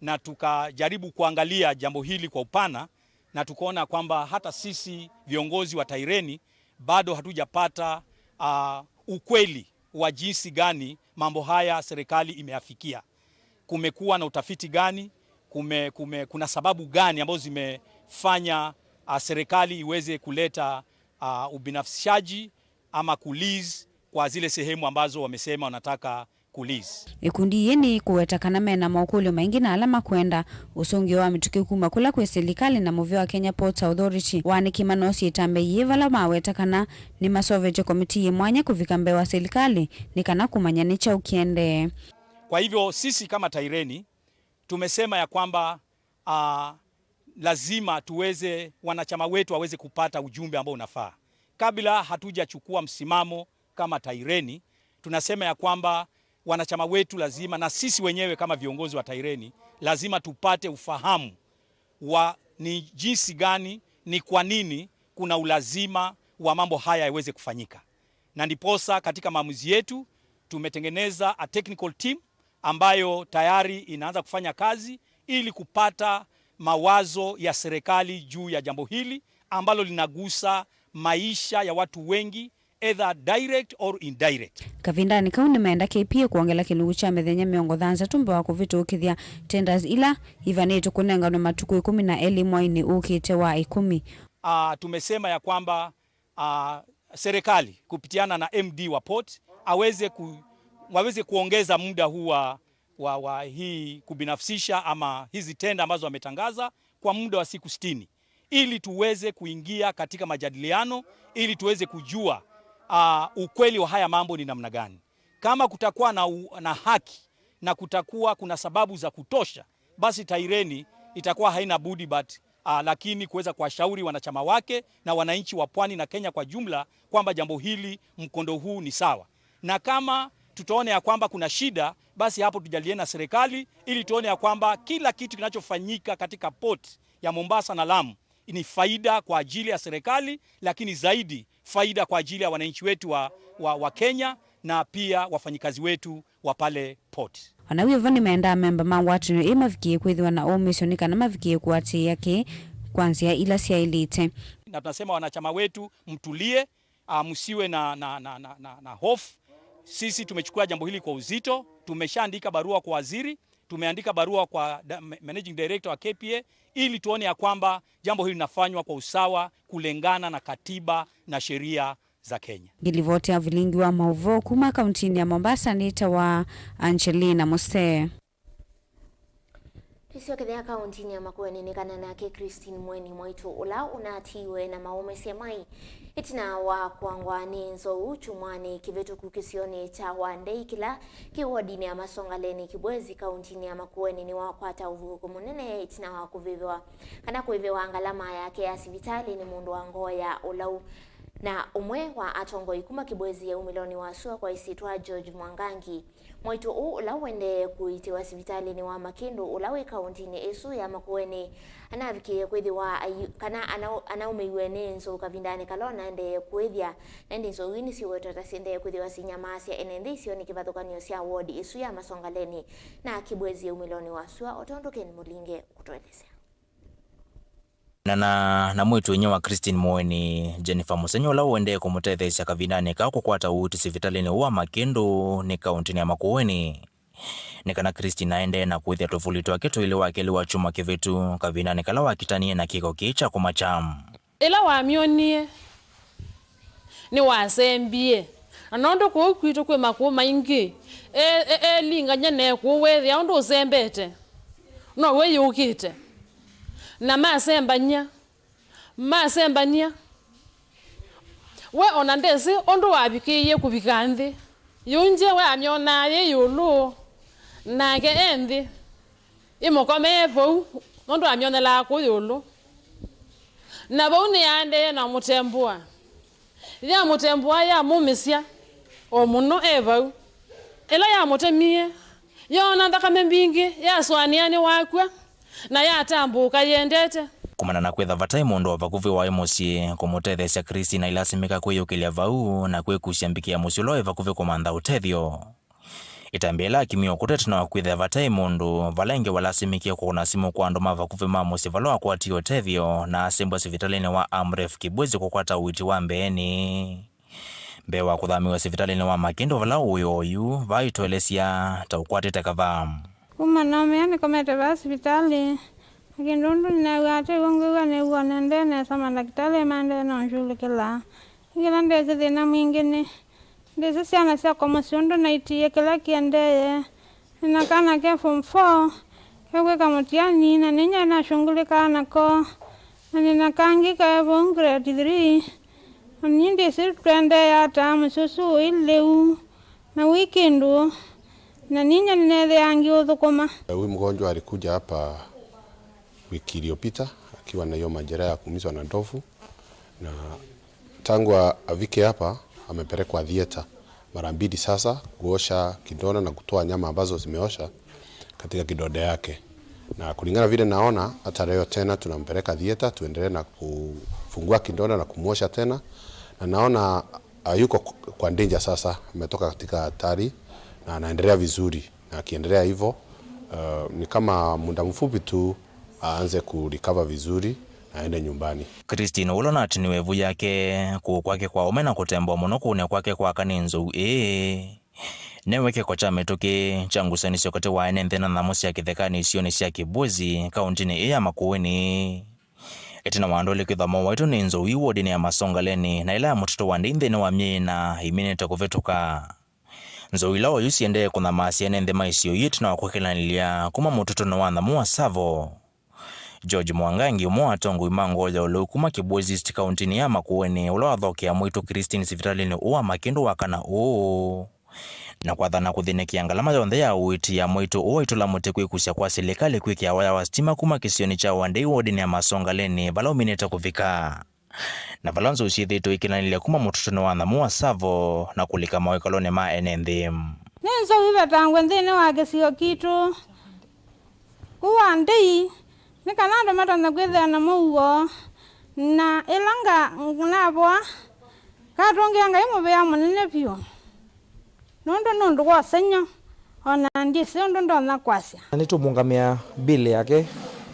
na tukajaribu kuangalia jambo hili kwa upana, na tukaona kwamba hata sisi viongozi wa Taireni bado hatujapata ukweli wa jinsi gani mambo haya serikali imeafikia. Kumekuwa na utafiti gani, kuna sababu gani ambazo zimefanya serikali iweze kuleta ubinafsishaji ama kulease kwa zile sehemu ambazo wamesema wanataka kulis. Ikundi yeni kuwetakana mena maukuli maingi na alama kwenda usongi wa mituki kuma kula kwe serikali na Mauvoo wa Kenya Ports Authority wani kimanosi itambe yevala mawetakana ni masoveje komiti mwanya kuvika mbewa serikali ni kana kumanyanicha ukiende. Kwa hivyo sisi kama Taireni tumesema ya kwamba lazima tuweze wanachama wetu waweze kupata ujumbe ambao unafaa. Kabla hatujachukua msimamo kama Taireni, tunasema ya kwamba wanachama wetu lazima na sisi wenyewe kama viongozi wa Taireni lazima tupate ufahamu wa ni jinsi gani, ni kwa nini kuna ulazima wa mambo haya yaweze kufanyika. Na ndiposa katika maamuzi yetu tumetengeneza a technical team ambayo tayari inaanza kufanya kazi ili kupata mawazo ya serikali juu ya jambo hili ambalo linagusa maisha ya watu wengi either direct or indirect. Kavindani kauni maenda KPA kuongela kilungu cha methenya miongo thanza tumbe wa kuvitukithia tenders ila ivanetu kunenga no matuku 10 na elimu ini ukite wa 10. Tumesema ya kwamba serikali kupitiana na MD wa port waweze kuongeza muda huu wa hii kubinafsisha ama hizi tenda ambazo wametangaza kwa muda wa siku 60 ili tuweze kuingia katika majadiliano ili tuweze kujua ukweli wa haya mambo ni namna gani. Kama kutakuwa na haki na kutakuwa kuna sababu za kutosha, basi Taireni itakuwa haina budi lakini kuweza kuwashauri wanachama wake na wananchi wa Pwani na Kenya kwa jumla kwamba jambo hili mkondo huu ni sawa. Na kama tutaone ya kwamba kuna shida, basi hapo tujadiliane na serikali ili tuone ya kwamba kila kitu kinachofanyika katika port ya Mombasa na Lamu ni faida kwa ajili ya serikali, lakini zaidi faida kwa ajili ya wananchi wetu wa Kenya na pia wafanyikazi wetu wa pale port. Wanawiyo vani maenda memba mawatu imavikie kwithiwa na omisionika na mavikie kuwati yake kwanzia ila siya ilite. Na tunasema wanachama wetu mtulie, msiwe na hofu. Sisi tumechukua jambo hili kwa uzito, tumeshaandika barua kwa waziri, tumeandika barua kwa managing director wa KPA ili tuone ya kwamba jambo hili linafanywa kwa usawa kulingana na katiba na sheria za Kenya. Gilivote ya Vilingi wa Mauvoo kuma kauntini ya Mombasa nita wa Angelina Mose. Tisio kithia kauntini ya Makueni nikana nake Christine Mweni Mwaitu ula unatiwe na maume semai itina wa kwangwani nzo uchumwani kivetu kukisioni cha wandei kila kiwodini ya Masongaleni Kibwezi kauntini ya Makueni ni wakwata uvuku munene itina wa kuviviwa kana kuviviwa angalama yake ya sivitali ni mundu wa ngoya ulau na umwe wa atongo ikuma Kibwezi ya umiloni wa sua kwa isitwa George Mwangangi. Mwaitu ulawende kuitiwa sivitali ni wa Makindu ulawe kauntini esu ya Makueni anavikie kwithiwa kana anaumeyiwene nzo kavindani kalona ende kwithia nende nzo wini siwetu atasinde kwithiwa sinyamasia enendisio ni kivathukanio sia ward esu ya Masongaleni na Kibwezi ya umiloni wa sua otondokeni mulinge kutuelezea. Na mwitu wenye wa Christine Mweni Jennifer Musenyo la uende kumutetheisha kavindani ka kukwata uti sivitalini wa Makindu ni kauntini ya Makueni. Nikana Christine aende na kuithia tofulito wa kitu ili wakili wa chuma kivitu kavindani kala wakitanie na kiko kicha kumacham. Ila wa mionie ni wasembie. Anondo kwa kuito kwe Makuo maingi. Linga nyene kuwethi ya ondo usembete. No we yukite. Na masembania we onandesi ondo wabikiye kubikanthi yunje we amyona ye yulu nake enthi imukome bo ondo amyonela ku yulu na bo ni ande na mutembua ya mumisia o muno eva ela ya mutemie yona ndakame mbingi ya swaniani wakwa na ya tambuka yendete kumana na kwetha vatai mundu wa vakuvi wa emosi kumutethesia Christine ilasimika kwiyukilia vau na kwikusia mbikia musiuloe vakuvi kumantha utethio itambela kimio kutete na kwetha vatai mundu valenge walasimikia kuona simu kwa ndoma vakuvi ma musi valoa kwati utethio na asimbwa sivitalini wa Amref Kibwezi kukwata uiti wa mbeeni bewa kuthamiwa sivitalini wa Makindu vala uyoyu vaitoelesia taukwatite kava kumana meani komete va hospitali Kindu na wate wongo ne wanende na sama daktari mande na shule kila ndeze na mwingine Ndezi siana sia kwa masiundo na itiye kila kiendeye. Nakana ke form 4. Kewe kamutiani na ninya na shungulika nako. Na ninakangika evo grade 3. Ninde sirpende ya tamu susu ileu. Na weekendu. Na ninya ninede angi udhukuma. Huyu mgonjwa alikuja hapa wiki iliyopita akiwa na hiyo majeraha ya kuumizwa na ndovu, na tangu avike hapa amepelekwa theater mara mbili sasa kuosha kidonda na kutoa nyama ambazo zimeosha katika kidonda yake. Na kulingana vile naona hata leo tena tunampeleka theater tuendelee na kufungua kidonda na kumuosha tena, na naona yuko kwa danger sasa, ametoka katika hatari na anaendelea vizuri, na akiendelea hivyo ni kama muda mfupi tu aanze kurecover vizuri na aende nyumbani. Christine ulonati ni wevu yake kwake kwa omena kutembo muno kune kwake kwa kaninzo neweke kwa chametoke changusanisyo kate wa enenthena na mosi ya kithekani isioni siya kibuzi kauntini ya Makueni. Etina wandole kithamo waitu ni nzo wardini ya Masongaleni na ila ya mtoto wa ndinthini wa miena iminete kuvetuka. Nzo ila wa yusi ende kuna maasi enenthe maisio yitu na wakwekilanilia kuma mtoto na wandhamu wa Savo. George Mwangangi umwa tongu imango ya ulu kuma kibuzi sti kauntini ya Makueni ula wathokia mwitu Christine sivitalini uwa makendo wakana na kwa dhana kuthinekia ngalama yonthe ya uiti ya mwitu uwa itula muti kwikusia kwa serikali kwikia waya wa stima kuma kisioni cha wandei wardini ya Masongaleni vala uminete kuvika. Na valanzo usithitu ikinanilia kuma mtoto wa wandhamu wa Savo na kulika mawekalone ma enenthi. Nenzo vive tangwe nthini wake sio kitu. Uwa ndei nikanado matanda kwithia na Mauvoo na ilanga nabwa katongianga imuvea munene pio nundu kwa senyo ona ndisi undu ndona kwasya nitumungamia bill yake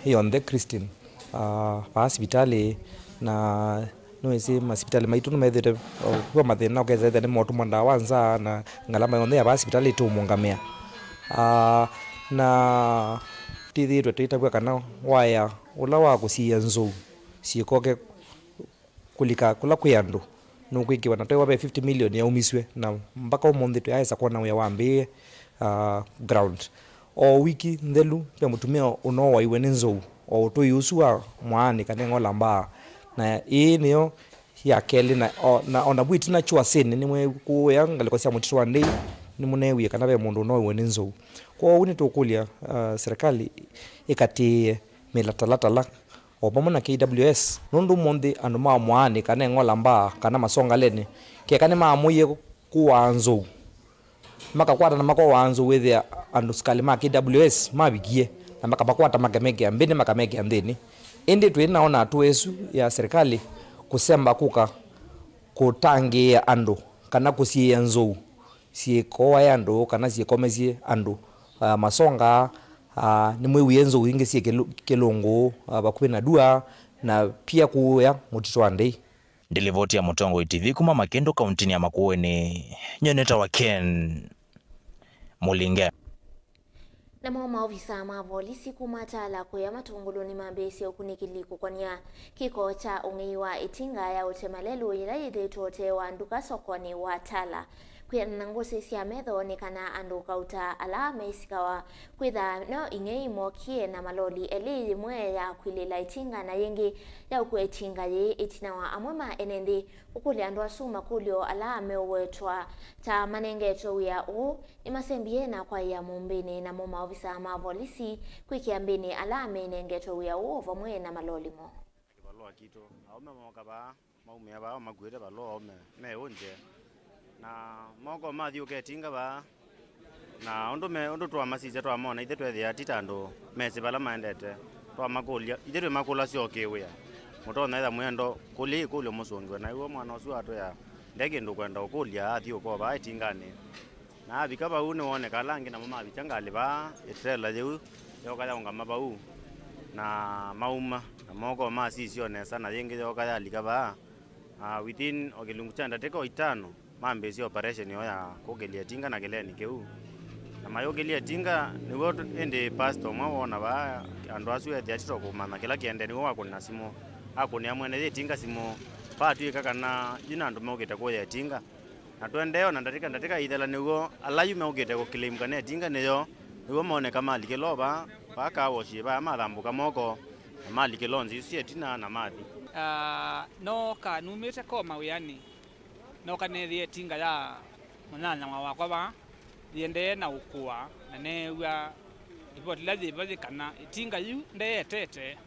yonthe Christine pa hospitali na noisi hospitali maitu numethite kwa mathina okeza ni motu monda wanza na ngalama yonthe ya hospitali tumungamia na tithitwe twitagwa kana waya ula wa kusia nzou siikoke kulika kula kwiandu nukwikiwa na twewa 50 million ya umiswe na mpaka umonthi twaisa kuona wia wambi ground o wiki nthelu pe mutumia uno waiwe ni nzou o tuyusua mwaani kana ngola mbaa na ii niyo ya keli na ona bwiti na chua sini ni mwe kuya ngaliko sia mutito wa ndei ni munewie kana be mundu no iwe ni nzou kwa uni tukulia serikali ikati milatalatala opamona KWS nundu mondi andu ma mwaani kana ngola mbaa kana Masongaleni ke kana maamuye kuwanzo maka kwata na mako wanzo wethia andu skali ma KWS mabigie na maka bakwata makamege ambeni makamege andeni indi twinaona atuesu ya serikali kusemba kuka kutangia andu kana kusie nzou siikoa ya andu kana siikomezie andu Masonga ni mwewie nzou ingi sie kelongo bakupe na dua na pia kuya mutito wa ndei. Ndilivoti ya Mutongo TV kuma Makendo kauntini ya Makueni nyoneta wa Ken Mulinge. Na maofisa ma polisi kumatala kuya matunguluni mambesi okunikiliku kwania kiko cha ungiwa itinga ya utemalelu iraithe tote wa nduka sokoni wa tala kuya nangosi sia metho nikana andu kauta ala meisikawa kwitha no ingei mokie na maloli eli mwe ya kwilila itinga na yengi ya ukwetinga ye itinawa amwema enendi ukuli andu asuma kulio ala mewetwa ta manengeto ya imasembie na kwa ya mumbini na moma ofisa ma polisi kwikia mbini ala menengeto ya vamwe na malolimo balo kito aume mokaba maume ba magwire balo me onje na moko mathi uketinga ba na ondo twa masije twa mona ithe twethia atitando mesi bala maendete twa makulia ithe makula siokewe mutona itha mwendo kuli musungwe na iwo mwana ucio atu ya ndege ndu kwenda ukulia athi uko ba itingane na bikaba une wone kalangi na mama bichangali ba etrela yeu yokaya ngama ba na mauma na moko masisio nesa na yengi yokaya likaba within okilungu chanda teko itano mambesi operation yo ya kugelia tinga na geleni keu na mayogelia tinga ni wotu ende pastor mwona ba andu asu ya thiatito kumana kila kiende ni wako na simo ako ni amwene tinga simo patu ikaka na jina andu mogeta ko ya tinga na twendeo na ndatika ithela niguo alayu meukite ku claim kana tinga niyo niguo mone kama likeloba paka woshi ba malambuka moko mali kilonzi sietina na mathi no ka numite koma wiani no kanethie tinga ya munana wakwa ba thiende na ukua na newa ripoti la thibathi kana itinga yu ndeyetete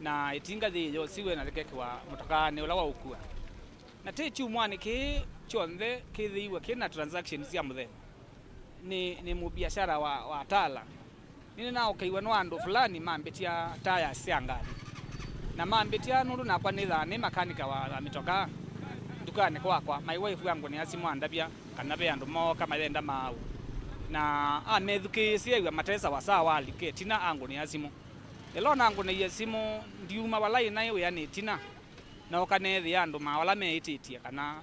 na itinga thiyo siwe na rekekwa mutokane ula wa ukua na techu mwana ki chonde kithiwa kina transactions ya muthe ni mubiashara wa tala nini nao kaiwa no andu fulani mambitia taya siangani na mambitia nundu nakwa ni thani makanika wa mitoka dukane kwa my wife yangu ni asimu andabia kana be andu moka mathenda mau na amethukisia iwa matesa wa sawa alike tina angu ni asimu elona angu ni asimu ndiuma walai nayo yani tina na okanethi andu mawala meititie kana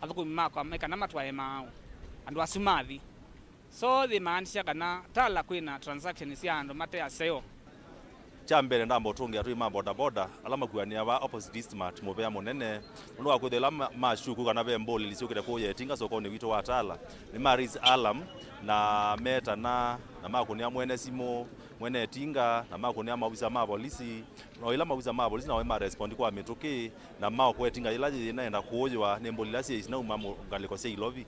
athuku makwa kana matwae mau andu asumathi so the maanisha kana tala kwina transactions ya andu mate aseo chambere ndambo tungi atui ma boda boda alama kuania ba opposite smart mobea monene ndo akwethela mashuku kana be mboli lisiokire kuye tinga sokoni wito wa tala ni maris alam na meta na makunia mwene simo mwene tinga na makunia mawisa ma polisi no ila mawisa ma polisi na wema respond kwa metoke na mao kwa tinga ila inaenda kuojwa ni mboli lasi isina umamo ngaliko sei lovi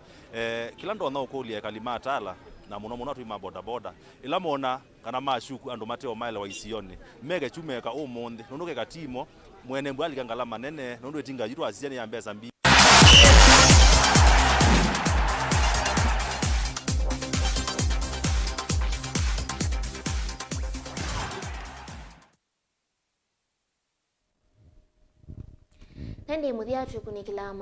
kila ndo na ukolia kalima tala na muno atui ma boda boda ila mona kana mashuku andu mateo maile wa isione mege chumeka umundi nunduke katimo mwene mbwali kangala manene nundu etinga yitu asiani ya mbesa mbi Nende muthia tukunikila